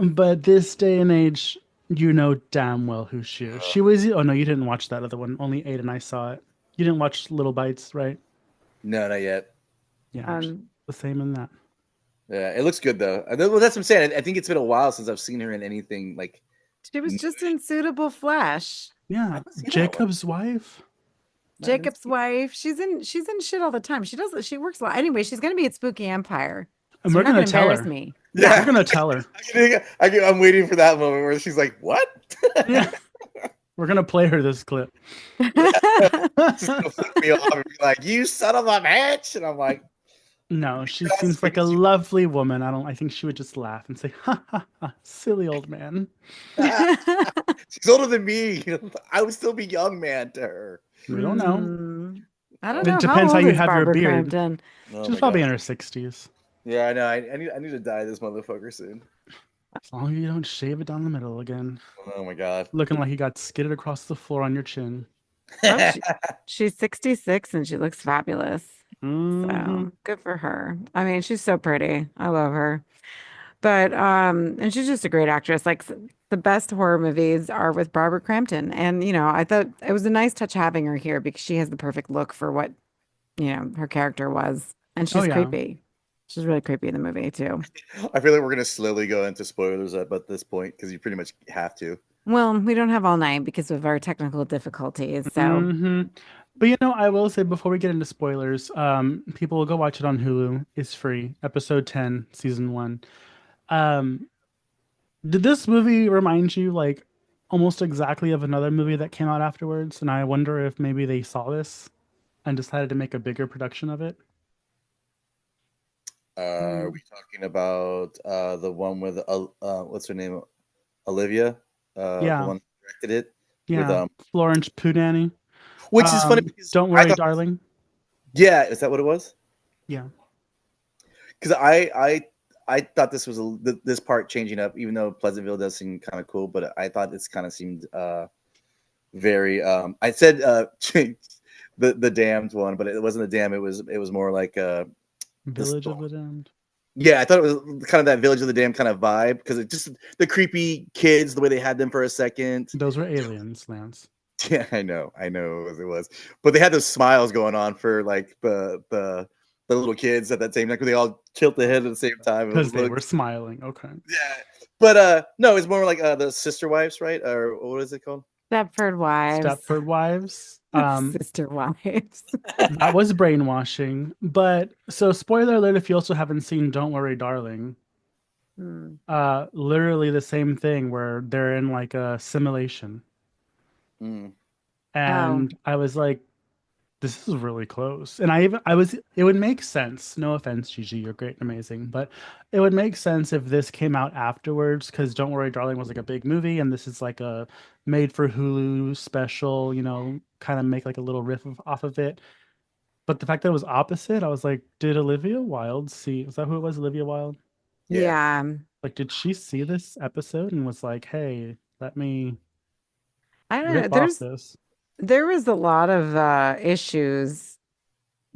Speaker 1: but this day and age, you know damn well who she is. She was, oh no, you didn't watch that other one. Only Aid and I saw it. You didn't watch Little Bites, right?
Speaker 2: no, not yet.
Speaker 1: Yeah,
Speaker 3: Um,
Speaker 1: the same in that.
Speaker 2: Yeah, it looks good though. Well, that's what I'm saying. I think it's been a while since I've seen her in anything like.
Speaker 3: she was just in Suitable Flesh.
Speaker 2: I
Speaker 1: Yeah,
Speaker 2: didn't see that one.
Speaker 1: Jacob's wife.
Speaker 2: I didn't
Speaker 3: Jacob's
Speaker 2: see.
Speaker 3: wife. She's in shit all the time. She works a lot. Anyway, she's gonna be at Spooky Empire.
Speaker 1: And
Speaker 3: So
Speaker 1: we're
Speaker 3: you're not
Speaker 1: gonna
Speaker 3: gonna
Speaker 1: tell
Speaker 3: embarrass
Speaker 1: her.
Speaker 3: me.
Speaker 1: We're
Speaker 3: Yeah.
Speaker 2: Yeah,
Speaker 1: gonna tell her.
Speaker 2: I'm waiting for that moment where she's like, "What?"
Speaker 1: Yeah, we're gonna play her this clip.
Speaker 2: Just gonna flip me off and be like, "You son of a bitch!" And I'm like,
Speaker 1: No, she
Speaker 2: "That's
Speaker 1: seems like a
Speaker 2: because you."
Speaker 1: lovely woman. I think she would just laugh and say, ha ha ha, silly old man.
Speaker 2: She's older than me. I would still be young man to her.
Speaker 1: We don't know.
Speaker 3: I don't
Speaker 2: Oh,
Speaker 1: It
Speaker 3: know. How
Speaker 1: depends how
Speaker 3: old
Speaker 1: you
Speaker 3: is
Speaker 1: have your
Speaker 3: Barbara
Speaker 1: beard.
Speaker 3: Crampton?
Speaker 2: oh
Speaker 1: She's
Speaker 2: my god.
Speaker 1: probably in her 60s.
Speaker 2: Yeah, I know. I need to die this motherfucker soon.
Speaker 1: As long as you don't shave it down the middle again.
Speaker 2: Oh my god.
Speaker 1: Looking like you got skidded across the floor on your chin.
Speaker 3: Oh, she's 66 and she looks fabulous.
Speaker 1: Hmm.
Speaker 3: So good for her. I mean, she's so pretty. I love her. But and she's just a great actress. Like the best horror movies are with Barbara Crampton. And I thought it was a nice touch having her here because she has the perfect look for what, her character was. And
Speaker 1: Oh,
Speaker 3: she's
Speaker 1: yeah.
Speaker 3: creepy. She's really creepy in the movie too.
Speaker 2: I feel like we're gonna slowly go into spoilers at this point because you pretty much have to.
Speaker 3: Well, we don't have all night because of our technical difficulties. So,
Speaker 1: Hmm. But I will say before we get into spoilers, people will go watch it on Hulu. It's free. Episode 10, season one. Um, did this movie remind you like almost exactly of another movie that came out afterwards? And I wonder if maybe they saw this and decided to make a bigger production of it.
Speaker 2: Are we
Speaker 3: mm,
Speaker 2: talking about the one with what's her name? Olivia, the
Speaker 1: Yeah,
Speaker 2: one who directed it with
Speaker 1: yeah. Florence Pugh Nanny.
Speaker 2: which is funny because
Speaker 1: Don't
Speaker 2: I
Speaker 1: worry,
Speaker 2: thought,
Speaker 1: darling.
Speaker 2: yeah, is that what it was?
Speaker 1: Yeah.
Speaker 2: Because I thought this was this part changing up, even though Pleasantville does seem kind of cool, but I thought this kind of seemed very. I said the damned one, but it wasn't the dam. It was more like this.
Speaker 1: Village of the Damned.
Speaker 2: Yeah, I thought it was kind of that Village of the Damned kind of vibe because it just the creepy kids, the way they had them for a second.
Speaker 1: Those were aliens, Lance.
Speaker 2: Yeah, I know it was, but they had those smiles going on for like the little kids at that same time because they all tilt the head at the same time. It
Speaker 1: Because they were
Speaker 2: looked,
Speaker 1: smiling. Okay.
Speaker 2: yeah, but no, it's more like the sister wives, right? Or what is it called?
Speaker 3: Stepford Wives,
Speaker 1: Stepford Wives.
Speaker 3: Sister Wives.
Speaker 1: That was brainwashing. But so spoiler alert if you also haven't seen Don't Worry, Darling.
Speaker 3: Hmm.
Speaker 1: Literally the same thing where they're in like a simulation.
Speaker 2: Mm,
Speaker 3: Oh,
Speaker 1: And I was like, this is really close. And it would make sense. No offense, Gigi, you're great and amazing, but it would make sense if this came out afterwards because Don't Worry, Darling was like a big movie, and this is like a made for Hulu special, kind of make like a little off of it. But the fact that it was opposite, I was like, did Olivia Wilde see? Is that who it was? Olivia Wilde?
Speaker 2: yeah,
Speaker 3: yeah.
Speaker 1: Like, did she see this episode and was like, hey, let me
Speaker 3: I don't know.
Speaker 1: rip off this?
Speaker 3: There was a lot of issues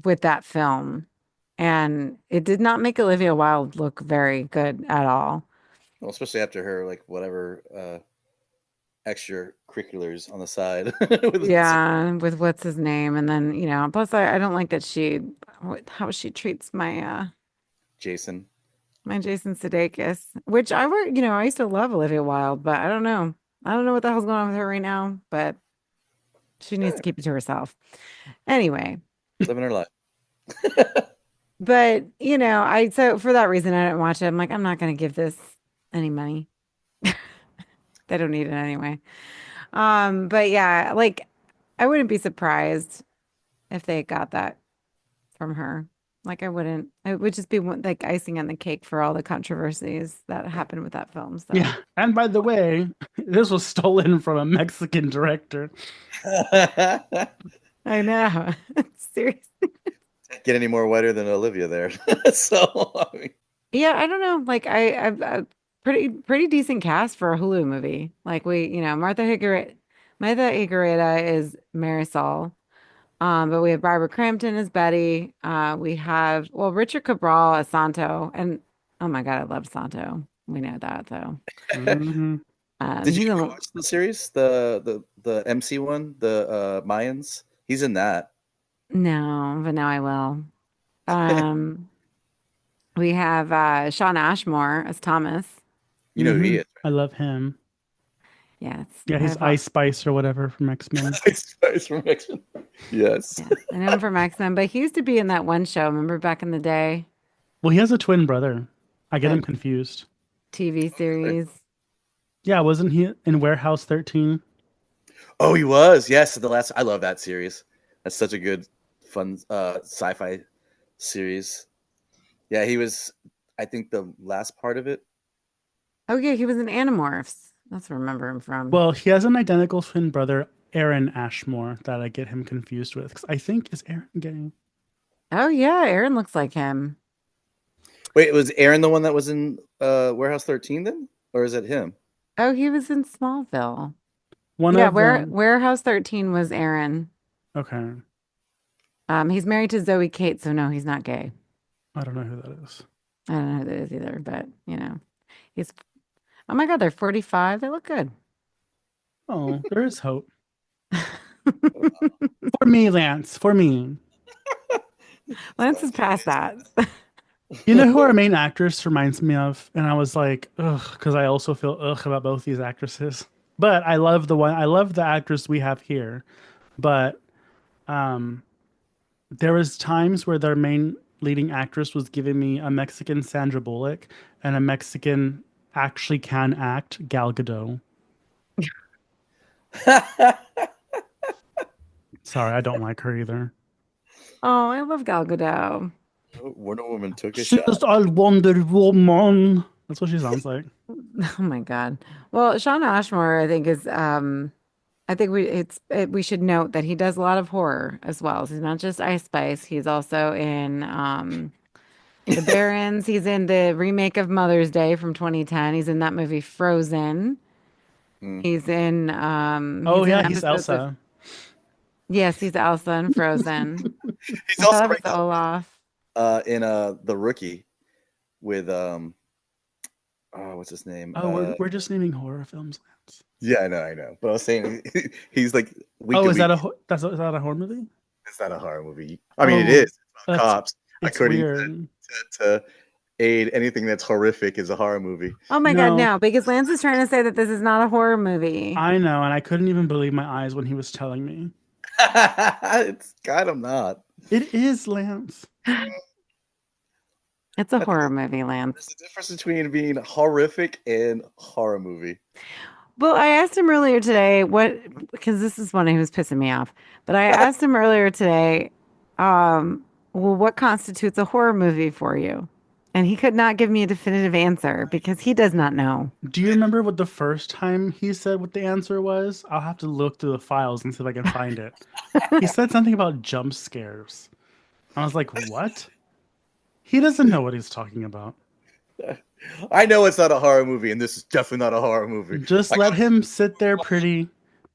Speaker 3: with that film, and it did not make Olivia Wilde look very good at all.
Speaker 2: well, especially after her like whatever extracurriculars on the side with
Speaker 3: Yeah, with what's his name, and then plus I don't like that how she treats
Speaker 2: Jason.
Speaker 3: my Jason Sudeikis, which I used to love Olivia Wilde, but I don't know what the hell's going on with her right now, but she needs
Speaker 2: Yeah,
Speaker 3: to keep it to herself. Anyway,
Speaker 2: living her life.
Speaker 3: but I so for that reason I didn't watch it. I'm like, I'm not gonna give this any money. They don't need it anyway. But yeah, like I wouldn't be surprised if they got that from her. Like I wouldn't. It would just be like icing on the cake for all the controversies that happened with that film. So
Speaker 1: Yeah. And by the way, this was stolen from a Mexican director.
Speaker 3: I know. Seriously.
Speaker 2: Get any more whiter than Olivia there. So I mean,
Speaker 3: Yeah, I don't know. Like I've pretty decent cast for a Hulu movie. Like Martha Higareda is Marisol. But we have Barbara Crampton as Betty. We have Richard Cabral as Santo, and oh my God, I love Santo. We know that though.
Speaker 1: Hmm.
Speaker 2: did you
Speaker 3: He's
Speaker 2: ever
Speaker 3: a
Speaker 2: watch the series, the MC one, the Mayans? He's in that.
Speaker 3: no, but now I will. Um, we have Shawn Ashmore as Thomas.
Speaker 2: You know who he is,
Speaker 3: Mm-hmm.
Speaker 1: I love him.
Speaker 3: Yes,
Speaker 1: Yeah, he's
Speaker 3: I've
Speaker 1: Ice Spice or whatever from X-Men.
Speaker 2: right? Spice from X-Men. Yes.
Speaker 3: yes, I know him from X-Men, but he used to be in that one show. Remember back in the day,
Speaker 1: Well, he has a twin brother. I get
Speaker 3: that
Speaker 1: him confused.
Speaker 3: TV series.
Speaker 1: Yeah, wasn't he in Warehouse 13?
Speaker 2: Oh, he was. Yes, the last. I love that series. That's such a good, fun sci-fi series. Yeah, he was. I think the last part of it.
Speaker 3: Oh yeah, he was in Animorphs. That's where I remember him from.
Speaker 1: Well, he has an identical twin brother, Aaron Ashmore, that I get him confused with. 'Cause I think is Aaron gay?
Speaker 3: Oh yeah, Aaron looks like him.
Speaker 2: Wait, was Aaron the one that was in Warehouse 13 then, or is it him?
Speaker 3: Oh, he was in Smallville.
Speaker 1: One
Speaker 3: Yeah,
Speaker 1: of them.
Speaker 3: Warehouse 13 was Aaron.
Speaker 1: Okay,
Speaker 3: He's married to Zoe Kate, so no, he's not gay.
Speaker 1: I don't know who that is.
Speaker 3: I don't know who that is either, but he's oh my God, they're 45. They look good.
Speaker 1: Oh, there is hope for me, Lance. For me.
Speaker 3: Lance is past that.
Speaker 1: You know who our main actress reminds me of? And I was like, ugh, because I also feel ugh about both these actresses. But I love the one. I love the actress we have here. But um, there was times where their main leading actress was giving me a Mexican Sandra Bullock and a Mexican actually can act Gal Gadot. Sorry, I don't like her either.
Speaker 3: Oh, I love Gal Gadot.
Speaker 2: Wonder Woman took a
Speaker 1: She's
Speaker 2: shot.
Speaker 1: all Wonder Woman. That's what she sounds like.
Speaker 3: Oh my God. Well, Shawn Ashmore, I think is I think we should note that he does a lot of horror as well. So he's not just Ice Spice. He's also in The Barons. He's in the remake of Mother's Day from 2010. He's in that movie Frozen.
Speaker 2: Mm.
Speaker 1: Oh
Speaker 3: He's in
Speaker 1: yeah, he's
Speaker 3: episodes of
Speaker 1: Elsa.
Speaker 3: yes, he's Elsa in Frozen.
Speaker 2: He's
Speaker 3: I thought
Speaker 2: also
Speaker 3: that was
Speaker 2: right now
Speaker 3: Olaf.
Speaker 2: in The Rookie with oh, what's his name?
Speaker 1: Oh, we're just naming horror films, Lance.
Speaker 2: Yeah, I know. But I was saying he's like week
Speaker 1: Oh,
Speaker 2: to
Speaker 1: is that
Speaker 2: week.
Speaker 1: is that a horror movie?
Speaker 2: It's not a horror movie. I mean, it is.
Speaker 1: Oh,
Speaker 2: It's about
Speaker 1: that's
Speaker 2: cops.
Speaker 1: it's
Speaker 2: According
Speaker 1: weird.
Speaker 2: to aid anything that's horrific is a horror movie.
Speaker 3: Oh my God,
Speaker 1: No,
Speaker 3: no, because Lance is trying to say that this is not a horror movie.
Speaker 1: I know, and I couldn't even believe my eyes when he was telling me.
Speaker 2: It's kind of not.
Speaker 1: It is Lance.
Speaker 3: It's a
Speaker 2: I think
Speaker 3: horror movie,
Speaker 2: there's
Speaker 3: Lance.
Speaker 2: a difference between being horrific and horror movie.
Speaker 3: Well, I asked him earlier today because this is one who was pissing me off. But I asked him earlier today, well, what constitutes a horror movie for you? And he could not give me a definitive answer because he does not know.
Speaker 1: Do you remember what the first time he said what the answer was? I'll have to look through the files and see if I can find it. He said something about jump scares. I was like, what? He doesn't know what he's talking about.
Speaker 2: I know it's not a horror movie, and this is definitely not a horror movie.
Speaker 1: Just
Speaker 2: I
Speaker 1: let
Speaker 2: got
Speaker 1: him sit there pretty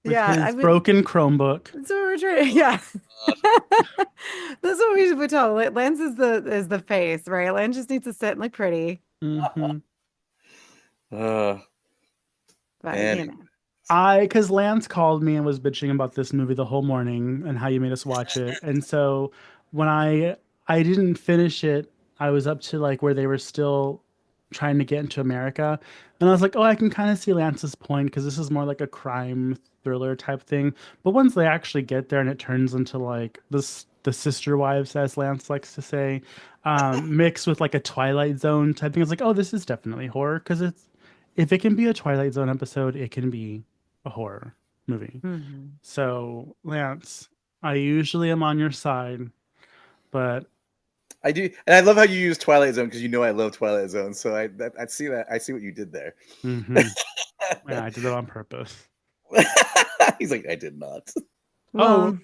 Speaker 1: with
Speaker 3: Yeah, I
Speaker 1: his
Speaker 3: mean,
Speaker 1: broken Chromebook.
Speaker 3: that's what we're trying. Yeah, that's what we should be told. Lance is the face, right? Lance just needs to sit and look pretty,
Speaker 1: Hmm.
Speaker 2: uh,
Speaker 3: but
Speaker 2: and
Speaker 1: Because Lance called me and was bitching about this movie the whole morning and how you made us watch it. And so when I didn't finish it, I was up to like where they were still trying to get into America. And I was like, oh, I can kind of see Lance's point because this is more like a crime thriller type thing. But once they actually get there and it turns into like this the sister wives, as Lance likes to say, mixed with like a Twilight Zone type thing, it's like, oh, this is definitely horror because it's if it can be a Twilight Zone episode, it can be a horror movie.
Speaker 3: hmm
Speaker 1: So, Lance, I usually am on your side, but
Speaker 2: I do, and I love how you use Twilight Zone because you know I love Twilight Zone. So I see that. I see what you did there.
Speaker 1: Yeah, I did that on purpose.
Speaker 2: He's like, I did not.
Speaker 1: Oh,
Speaker 3: Well,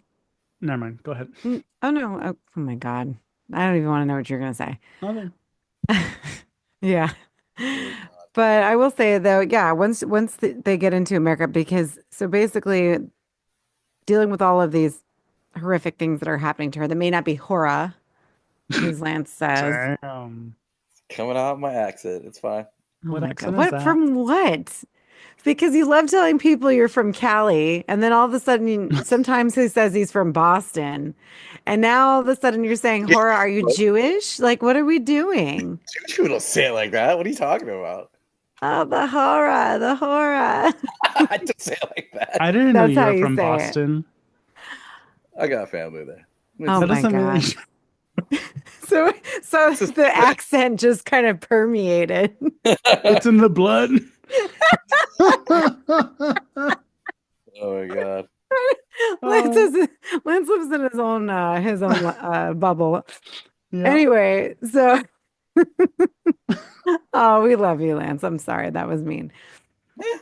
Speaker 1: never mind. Go ahead.
Speaker 3: oh no. Oh my God. I don't even want to know what you're gonna say.
Speaker 1: Nothing.
Speaker 3: Yeah.
Speaker 2: Oh,
Speaker 3: But I will say though, yeah, once they get into America, because so basically dealing with all of these horrific things that are happening to her that may not be horror, as Lance says.
Speaker 1: Damn.
Speaker 2: coming out of my accent. It's fine.
Speaker 3: Oh
Speaker 1: What
Speaker 3: my God.
Speaker 1: accent is
Speaker 3: What
Speaker 1: that?
Speaker 3: from what? Because you love telling people you're from Cali, and then all of a sudden, sometimes he says he's from Boston, and now all of a sudden you're saying,
Speaker 2: Yeah,
Speaker 3: "Horror, are you Jewish? Like, what are we doing?"
Speaker 2: Jewish people don't say it like that. What are you talking about?
Speaker 3: Oh, the horror, the horror.
Speaker 2: I don't say it like that.
Speaker 1: I didn't know
Speaker 3: That's
Speaker 1: you
Speaker 3: how
Speaker 1: were
Speaker 3: you
Speaker 1: from
Speaker 3: say it.
Speaker 1: Boston.
Speaker 2: I got family there.
Speaker 3: Oh
Speaker 1: That
Speaker 2: It's,
Speaker 3: my
Speaker 1: doesn't mean
Speaker 3: God. So, so
Speaker 2: it's just,
Speaker 3: the accent just kind of permeated.
Speaker 1: it's in the blood.
Speaker 2: oh my god.
Speaker 3: Lance
Speaker 1: Oh,
Speaker 3: Lance lives in his own bubble.
Speaker 1: yeah.
Speaker 3: Anyway, so oh, we love you, Lance. I'm sorry, that was mean.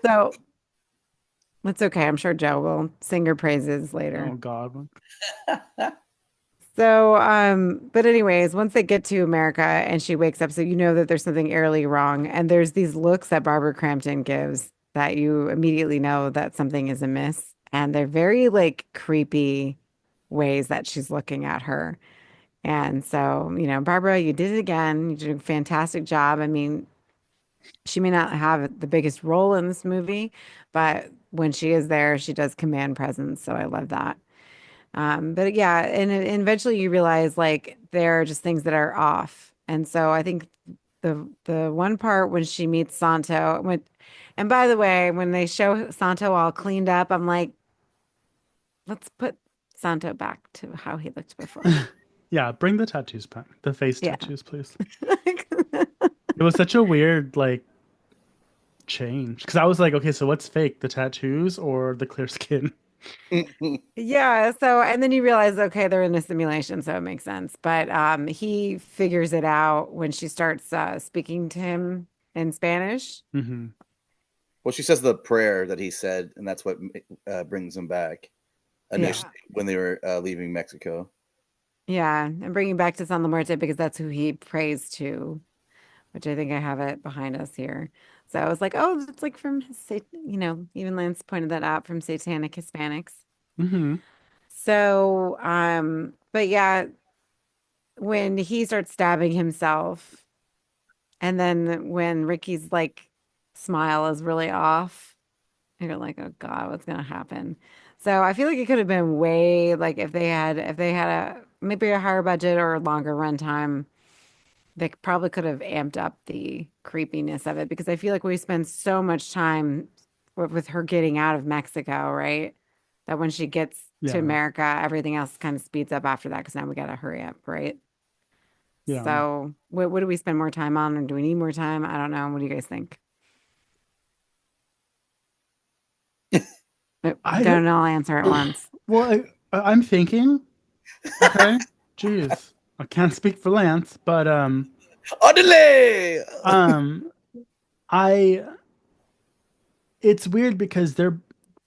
Speaker 3: So it's okay. I'm sure Joe will sing your praises later.
Speaker 1: Oh God.
Speaker 3: So, but anyways, once they get to America and she wakes up, so you know that there's something airily wrong, and there's these looks that Barbara Crampton gives that you immediately know that something is amiss, and they're very like creepy ways that she's looking at her. And so, Barbara, you did it again. You did a fantastic job. I mean, she may not have the biggest role in this movie, but when she is there, she does command presence. So I love that. But yeah, and eventually you realize like there are just things that are off. And so I think the one part when she meets Santo, and by the way, when they show Santo all cleaned up, I'm like, let's put Santo back to how he looked before.
Speaker 1: Yeah, bring the tattoos back. The face
Speaker 3: Yeah.
Speaker 1: tattoos, please. It was such a weird like change because I was like, okay, so what's fake, the tattoos or the clear skin?
Speaker 3: Yeah, so and then you realize, okay, they're in a simulation, so it makes sense. But he figures it out when she starts speaking to him in Spanish.
Speaker 1: Hmm.
Speaker 2: well, she says the prayer that he said, and that's what brings him back
Speaker 3: Yeah.
Speaker 2: initially when they were leaving Mexico.
Speaker 3: Yeah, and bringing back to San La Muerte because that's who he prays to, which I think I have it behind us here. So I was like, oh, it's like from even Lance pointed that out from Satanic Hispanics.
Speaker 1: Hmm.
Speaker 3: So, but yeah, when he starts stabbing himself, and then when Ricky's like smile is really off, and you're like, oh God, what's gonna happen? So I feel like it could have been way like if they had a maybe a higher budget or a longer runtime, they probably could have amped up the creepiness of it because I feel like we spend so much time with her getting out of Mexico, right? That when she gets to
Speaker 1: Yeah.
Speaker 3: America, everything else kind of speeds up after that because now we gotta hurry up, right?
Speaker 1: Yeah.
Speaker 3: So what do we spend more time on, or do we need more time? I don't know. What do you guys think?
Speaker 1: I
Speaker 3: Don't all answer at once.
Speaker 1: well, I'm thinking. Okay. Jeez, I can't speak for Lance, but
Speaker 2: Underlay!
Speaker 1: um, I it's weird because they're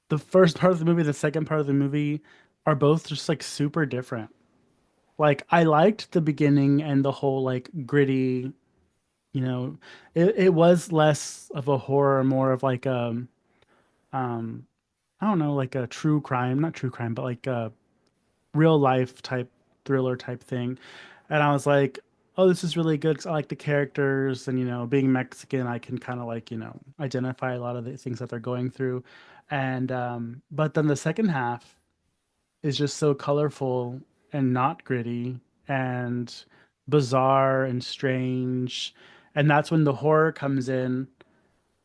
Speaker 1: the first part of the movie, the second part of the movie are both just like super different. Like I liked the beginning and the whole like gritty, it was less of a horror, more of like um I don't know, like a true crime, not true crime, but like a real life type thriller type thing. And I was like, oh, this is really good 'cause I like the characters and being Mexican, I can kind of like, identify a lot of the things that they're going through. And but then the second half is just so colorful and not gritty and bizarre and strange. And that's when the horror comes in,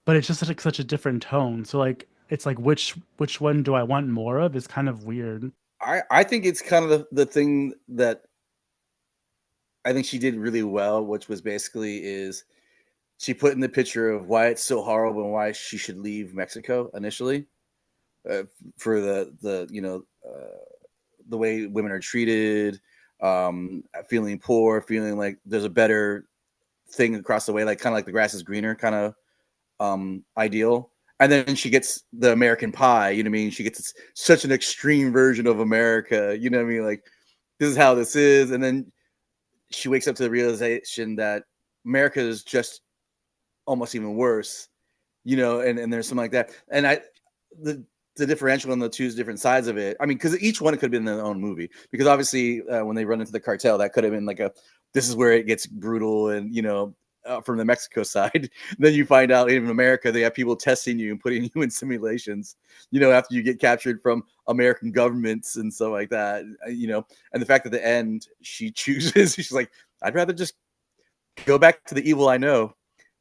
Speaker 1: but it's just such a different tone. So like it's like which one do I want more of is kind of weird.
Speaker 2: I think it's kind of the thing that I think she did really well, which was basically is she put in the picture of why it's so horrible and why she should leave Mexico initially for the way women are treated, feeling poor, feeling like there's a better thing across the way, like kind of like the grass is greener kind of ideal. And then she gets the American pie, you know what I mean? She gets such an extreme version of America, you know what I mean? Like, this is how this is. And then she wakes up to the realization that America is just almost even worse, you know, and there's something like that. And the differential on the two different sides of it. I mean, because each one could have been their own movie. Because obviously, when they run into the cartel, that could have been like this is where it gets brutal, and you know, from the Mexico side. Then you find out in America they have people testing you and putting you in simulations. You know, after you get captured from American governments and stuff like that. You know, and the fact that at the end she chooses, she's like, I'd rather just go back to the evil I know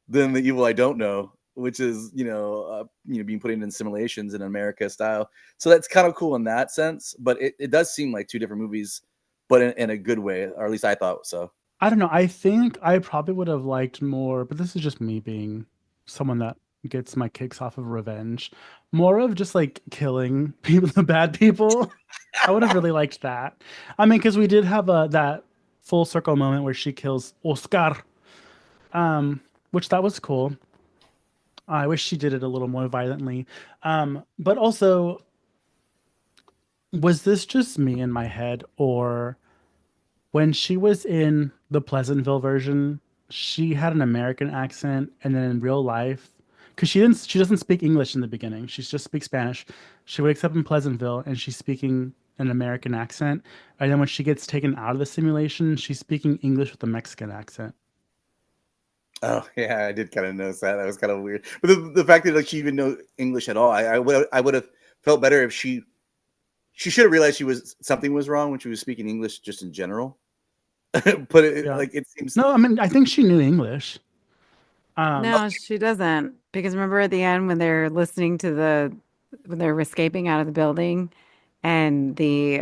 Speaker 2: than the evil I don't know, which is being put in simulations in America style. So that's kind of cool in that sense. But it does seem like two different movies, but in a good way, or at least I thought so.
Speaker 1: I don't know. I think I probably would have liked more, but this is just me being someone that gets my kicks off of revenge. More of just like killing people, the bad people. I would have really liked that. I mean, because we did have that full circle moment where she kills Oscar, which that was cool. I wish she did it a little more violently. But also, was this just me in my head, or when she was in the Pleasantville version, she had an American accent, and then in real life, because she doesn't speak English in the beginning, she just speaks Spanish. She wakes up in Pleasantville and she's speaking an American accent, and then when she gets taken out of the simulation, she's speaking English with a Mexican accent.
Speaker 2: Oh yeah, I did kind of notice that. That was kind of weird. But the fact that like she even know English at all, I would have felt better if she should have realized something was wrong when she was speaking English just in general. But
Speaker 1: Yeah.
Speaker 2: it seems
Speaker 1: No, I mean, I think she knew English.
Speaker 3: No, she doesn't. Because remember at the end when they're listening to when they're escaping out of the building and the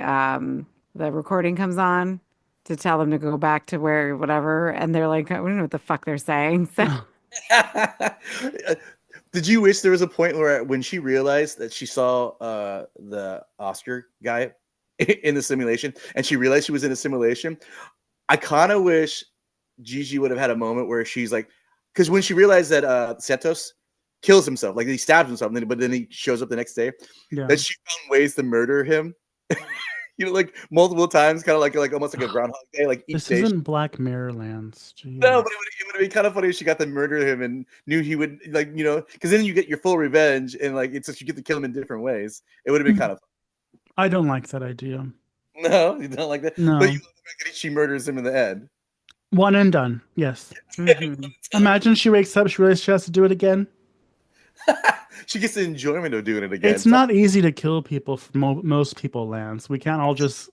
Speaker 3: recording comes on to tell them to go back to where whatever, and they're like, I don't know what the fuck they're saying. So
Speaker 2: Did you wish there was a point where when she realized that she saw the Oscar guy in the simulation and she realized she was in a simulation? I kind of wish Gigi would have had a moment where she's like, because when she realized that Santos kills himself, like he stabs himself, but then he shows up the next day,
Speaker 1: Yeah.
Speaker 2: that she found ways to murder him. Like multiple times, kind of like almost like a Groundhog Day, like each
Speaker 1: This
Speaker 2: day.
Speaker 1: isn't Black Mirror lands.
Speaker 2: No, but it would have been kind of funny if she got to murder him and knew he would, like, because then you get your full revenge and like it's just you get to kill him in different ways. It would have been kind of fun.
Speaker 1: I don't like that idea.
Speaker 2: No, you don't like that.
Speaker 1: No.
Speaker 2: But you love the fact that she murders him in the end.
Speaker 1: One and done. Yes. Imagine she wakes up, she realizes she has to do it again.
Speaker 2: She gets the enjoyment of doing it again.
Speaker 1: It's not easy to kill people for most people, Lance. We can't all just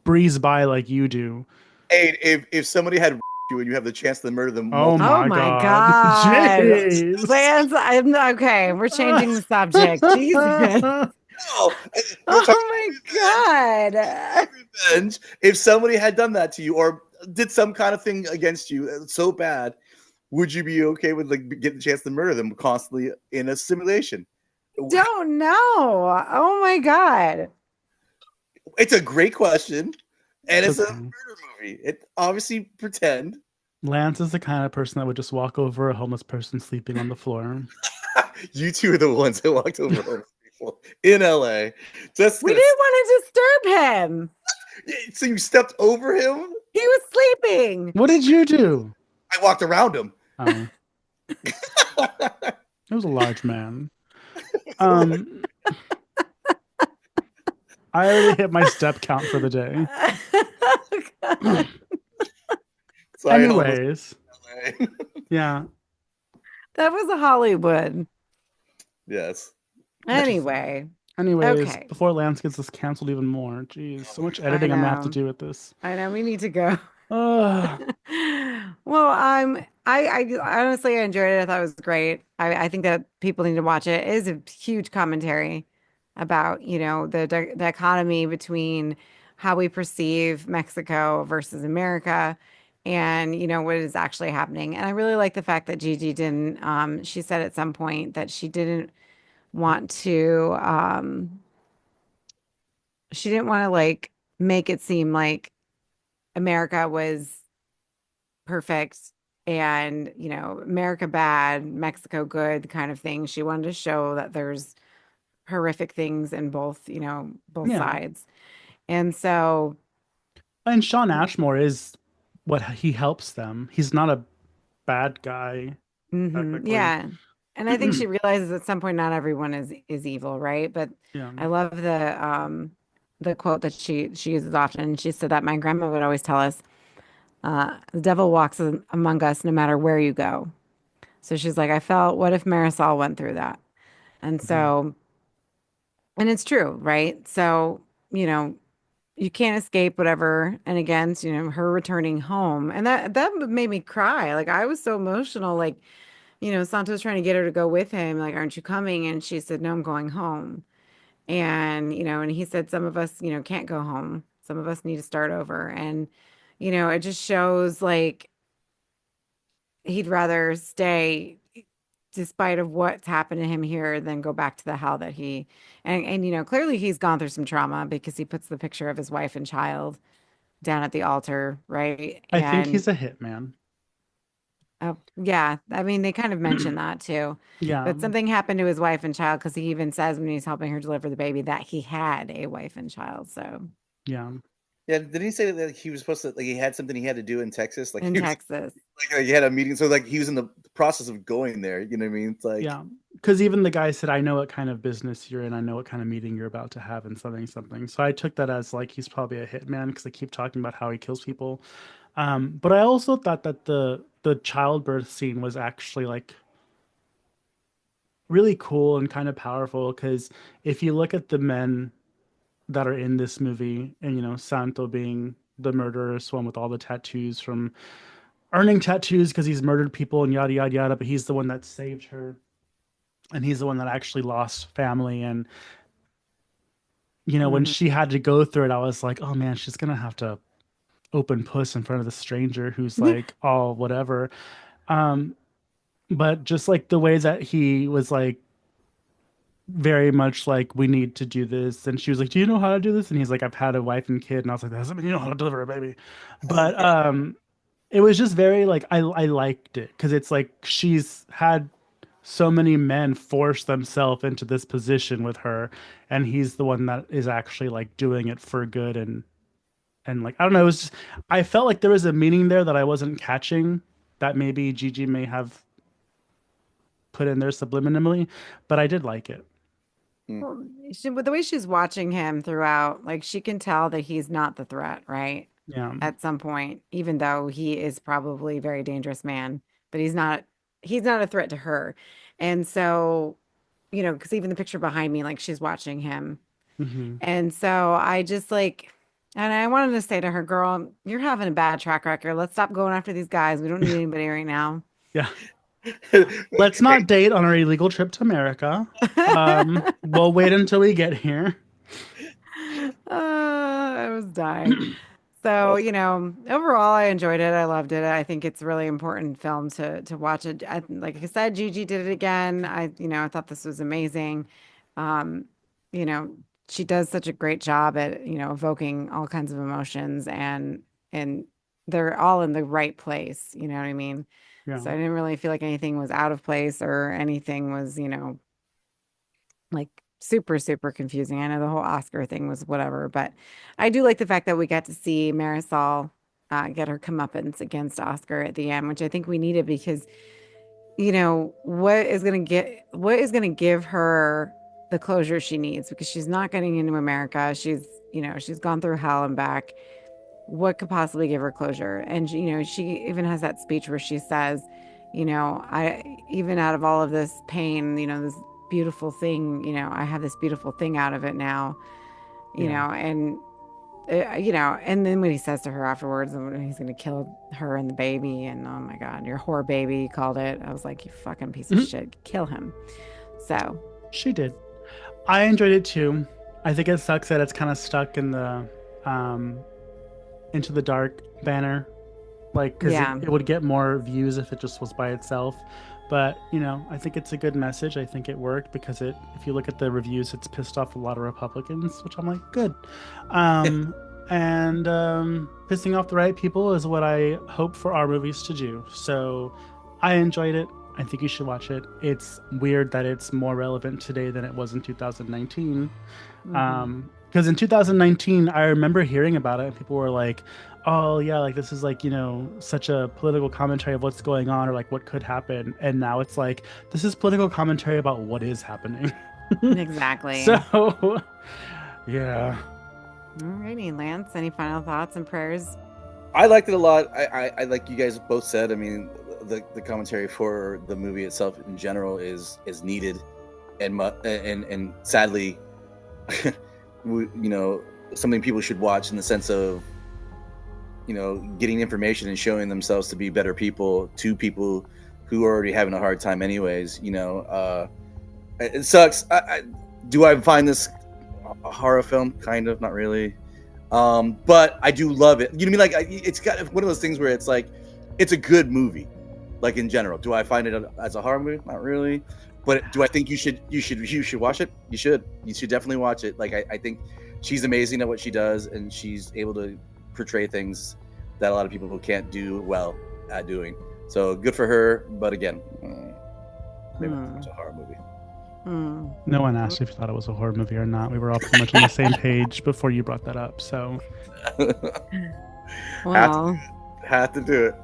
Speaker 1: breeze by like you do.
Speaker 2: Hey, if somebody had you and you have the chance to murder them
Speaker 1: Oh
Speaker 2: multiple
Speaker 3: oh
Speaker 1: my
Speaker 3: my
Speaker 1: God.
Speaker 3: God.
Speaker 1: Jeez.
Speaker 3: Lance, I'm okay. We're changing the subject. Jesus.
Speaker 2: No, we're talking
Speaker 3: Oh my God.
Speaker 2: revenge. If somebody had done that to you or did some kind of thing against you so bad, would you be okay with like getting the chance to murder them constantly in a simulation?
Speaker 3: Don't know. Oh my God.
Speaker 2: It's a great question, and it's
Speaker 1: Okay.
Speaker 2: a murder movie. It obviously pretend.
Speaker 1: Lance is the kind of person that would just walk over a homeless person sleeping on the floor.
Speaker 2: You two are the ones that walked over homeless people in LA. Just
Speaker 3: We didn't want to disturb him.
Speaker 2: so you stepped over him?
Speaker 3: He was sleeping.
Speaker 1: What did you do?
Speaker 2: I walked around him.
Speaker 1: Oh, it was a large man. I already hit my step count for the day.
Speaker 2: Sorry,
Speaker 1: Anyways,
Speaker 2: LA.
Speaker 1: yeah.
Speaker 3: That was a Hollywood.
Speaker 2: Yes.
Speaker 3: Anyway.
Speaker 1: Anyways,
Speaker 3: Okay.
Speaker 1: before Lance gets us canceled even more, jeez, so much editing I'm gonna have to
Speaker 3: know.
Speaker 1: do with this.
Speaker 3: I know we need to go.
Speaker 1: Ugh.
Speaker 3: Well, I honestly enjoyed it. I thought it was great. I think that people need to watch it. It is a huge commentary about, the economy between how we perceive Mexico versus America and, what is actually happening. And I really like the fact that Gigi didn't, she said at some point that want to, she didn't want to like make it seem like America was perfect and, America bad, Mexico good kind of thing. She wanted to show that there's horrific things in both, both
Speaker 1: Yeah.
Speaker 3: sides. And so,
Speaker 1: And Sean Ashmore is what he helps them. He's not a bad guy, technically.
Speaker 3: yeah. And I think she realizes at some point not everyone is evil, right? But
Speaker 1: Yeah.
Speaker 3: I love the quote that she uses often. She said that my grandma would always tell us, the devil walks among us no matter where you go. So she's like, I felt, what if Marisol went through that? And
Speaker 1: Mhm.
Speaker 3: so, and it's true, right? So, you know, you can't escape whatever. And again, her returning home. And that made me cry. Like I was so emotional. Like, Santos trying to get her to go with him, like, aren't you coming? And she said, no, I'm going home. And, and he said, some of us, can't go home. Some of us need to start over. And, it just shows like he'd rather stay despite of what's happened to him here than go back to the hell that and clearly he's gone through some trauma because he puts the picture of his wife and child down at the altar, right?
Speaker 1: I think
Speaker 3: And
Speaker 1: he's a hitman.
Speaker 3: oh, yeah, I mean they kind of mention that too.
Speaker 1: Yeah.
Speaker 3: But something happened to his wife and child because he even says when he's helping her deliver the baby that he had a wife and child. So
Speaker 1: Yeah.
Speaker 2: Yeah, didn't he say that he was supposed to, like, he had something he had to do in Texas? Like
Speaker 3: in
Speaker 2: he was
Speaker 3: Texas.
Speaker 2: like he had a meeting, so like he was in the process of going there. You know what I mean? It's like,
Speaker 1: Yeah. Because even the guy said, I know what kind of business you're in. I know what kind of meeting you're about to have and something, something. So I took that as like he's probably a hitman because they keep talking about how he kills people. But I also thought that the childbirth scene was actually like really cool and kind of powerful because if you look at the men that are in this movie, and Santo being the murderous one with all the tattoos from earning tattoos because he's murdered people and yada yada yada, but he's the one that saved her, and he's the one that actually lost family. And when
Speaker 3: Hmm.
Speaker 1: she had to go through it, I was like, oh man, she's gonna have to open puss in front of the stranger who's like all whatever. Um, but just like the way that he was like very much like, we need to do this, and she was like, do you know how to do this? And he's like, I've had a wife and kid. And I was like, that doesn't mean you know how to deliver a baby. But
Speaker 2: yeah,
Speaker 1: it was just very like, I liked it because it's like she's had so many men force themselves into this position with her, and he's the one that is actually like doing it for good. And like, I don't know, it was just, I felt like there was a meaning there that I wasn't catching, that maybe Gigi may have put in there subliminally, but I did like it.
Speaker 2: mm,
Speaker 3: Well, with the way she's watching him throughout, like she can tell that he's not the threat, right?
Speaker 1: Yeah.
Speaker 3: At some point, even though he is probably a very dangerous man, but he's not a threat to her. And so, because even the picture behind me, like she's watching him.
Speaker 1: Hmm.
Speaker 3: And so I just like, and I wanted to say to her, girl, you're having a bad track record. Let's stop going after these guys. We don't need anybody right now.
Speaker 1: Yeah. Let's
Speaker 2: hey,
Speaker 1: not date on our illegal trip to America. We'll wait until we get here.
Speaker 3: I was dying. So,
Speaker 2: that's
Speaker 3: overall, I enjoyed it. I loved it. I think it's a really important film to watch it. Like I said, Gigi did it again. I thought this was amazing. Um, you know, she does such a great job at, evoking all kinds of emotions and they're all in the right place. You know what I mean?
Speaker 1: Yeah.
Speaker 3: So I didn't really feel like anything was out of place or anything was, like super, super confusing. I know the whole Oscar thing was whatever, but I do like the fact that we got to see Marisol get her comeuppance against Oscar at the end, which I think we needed because, what is gonna give her the closure she needs because she's not getting into America. She's gone through hell and back. What could possibly give her closure? And she even has that speech where she says, I even out of all of this pain, this beautiful thing, I have this beautiful thing out of it now,
Speaker 1: Yeah.
Speaker 3: and then when he says to her afterwards, when he's going to kill her and the baby, and oh my God, your whore baby, he called it. I was like, you fucking piece of
Speaker 1: Mhm.
Speaker 3: shit, kill him. So,
Speaker 1: She did. I enjoyed it too. I think it sucks that it's kind of stuck in the um Into the Dark banner, like because it,
Speaker 3: yeah.
Speaker 1: it would get more views if it just was by itself. But I think it's a good message. I think it worked because if you look at the reviews, it's pissed off a lot of Republicans, which I'm like, good. Um, and pissing off the right people is what I hope for our movies to do. So I enjoyed it. I think you should watch it. It's weird that it's more relevant today than it was in 2019. Because in 2019, I remember hearing about it, and people were like, "Oh yeah, like this is like such a political commentary of what's going on or like what could happen." And now it's like this is political commentary about what is happening.
Speaker 3: Exactly.
Speaker 1: So, yeah.
Speaker 3: Alrighty, Lance. Any final thoughts and prayers?
Speaker 2: I liked it a lot. I like you guys both said. I mean, the commentary for the movie itself in general is needed, and sadly, something people should watch in the sense of getting information and showing themselves to be better people to people who are already having a hard time anyways. It sucks. Do I find this a horror film? Kind of, not really. But I do love it. You know what I mean? Like, it's got one of those things where it's like, it's a good movie, like in general. Do I find it as a horror movie? Not really. But do I think you should watch it? You should definitely watch it. Like, I think she's amazing at what she does, and she's able to portray things that a lot of people can't do well at doing. So good for her. But again, maybe it's a horror movie.
Speaker 1: No one asked if you thought it was a horror movie or not. We were all pretty much on the same page before you brought that up. So,
Speaker 3: Well,
Speaker 2: have to do it.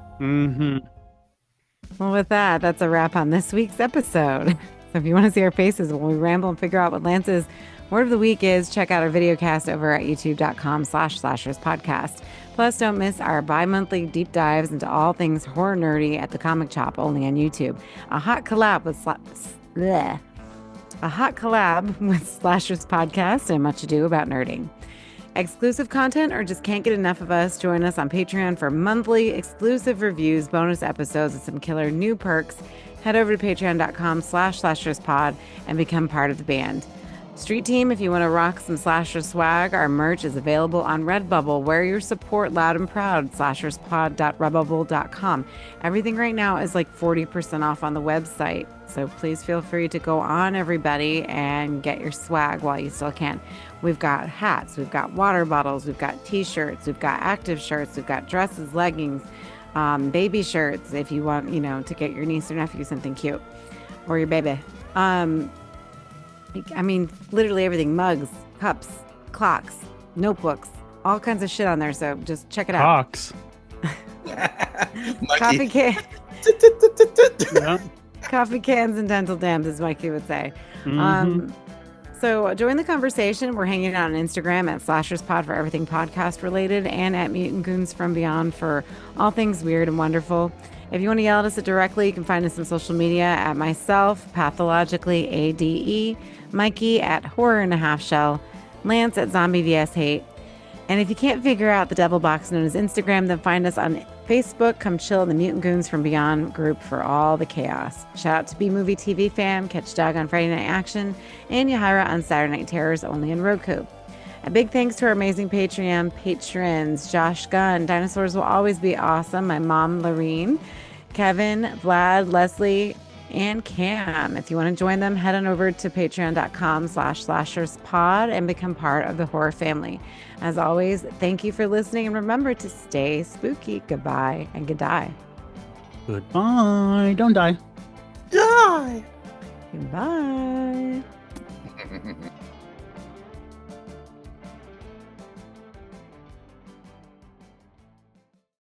Speaker 3: Well, with that, that's a wrap on this week's episode. So if you want to see our faces when we ramble and figure out what Lance's word of the week is, check out our video cast over at youtube.com/slasherspodcast. Plus, don't miss our bi-monthly deep dives into all things horror nerdy at the Comic Chop, only on YouTube. A hot collab with Slashers Podcast and Much Ado About Nerding. Exclusive content or just can't get enough of us? Join us on Patreon for monthly exclusive reviews, bonus episodes, and some killer new perks. Head over to patreon.com/slasherspod and become part of the band. Street Team, if you want to rock some slasher swag, our merch is available on Redbubble. Wear your support loud and proud. slasherspod.redbubble.com. Everything right now is like 40% off on the website. So please feel free to go on, everybody, and get your swag while you still can. We've got hats, we've got water bottles, we've got t-shirts, we've got active shirts, we've got dresses, leggings, baby shirts if you want, to get your niece or nephew something cute, or your baby. I mean, literally everything, mugs, cups, clocks, notebooks, all kinds of shit on there. So just check it out.
Speaker 1: Cocks.
Speaker 3: Coffee can.
Speaker 1: Yeah.
Speaker 3: Coffee cans and dental dams, as Mikey would say. So join the conversation. We're hanging out on Instagram at SlashersPod for everything podcast related, and at Mutant Goons from Beyond for all things weird and wonderful. If you want to yell at us directly, you can find us on social media at myself, pathologically ADE, Mikey at Horror and a Half Shell, Lance at Zombie vs Hate. And if you can't figure out the devil box known as Instagram, then find us on Facebook. Come chill in the Mutant Goons from Beyond group for all the chaos. Shout out to B-Movie TV Fam, catch Doug on Friday Night Action, and Yahira on Saturday Night Terrors, only in Roku. A big thanks to our amazing Patreon patrons, Josh Gunn, Dinosaurs Will Always Be Awesome, my mom, Lorene, Kevin, Vlad, Leslie, and Cam. If you want to join them, head on over to patreon.com/slasherspod and become part of the horror family. As always, thank you for listening, and remember to stay spooky. Goodbye and good die.
Speaker 1: Goodbye. Don't die.
Speaker 2: Die.
Speaker 3: Goodbye.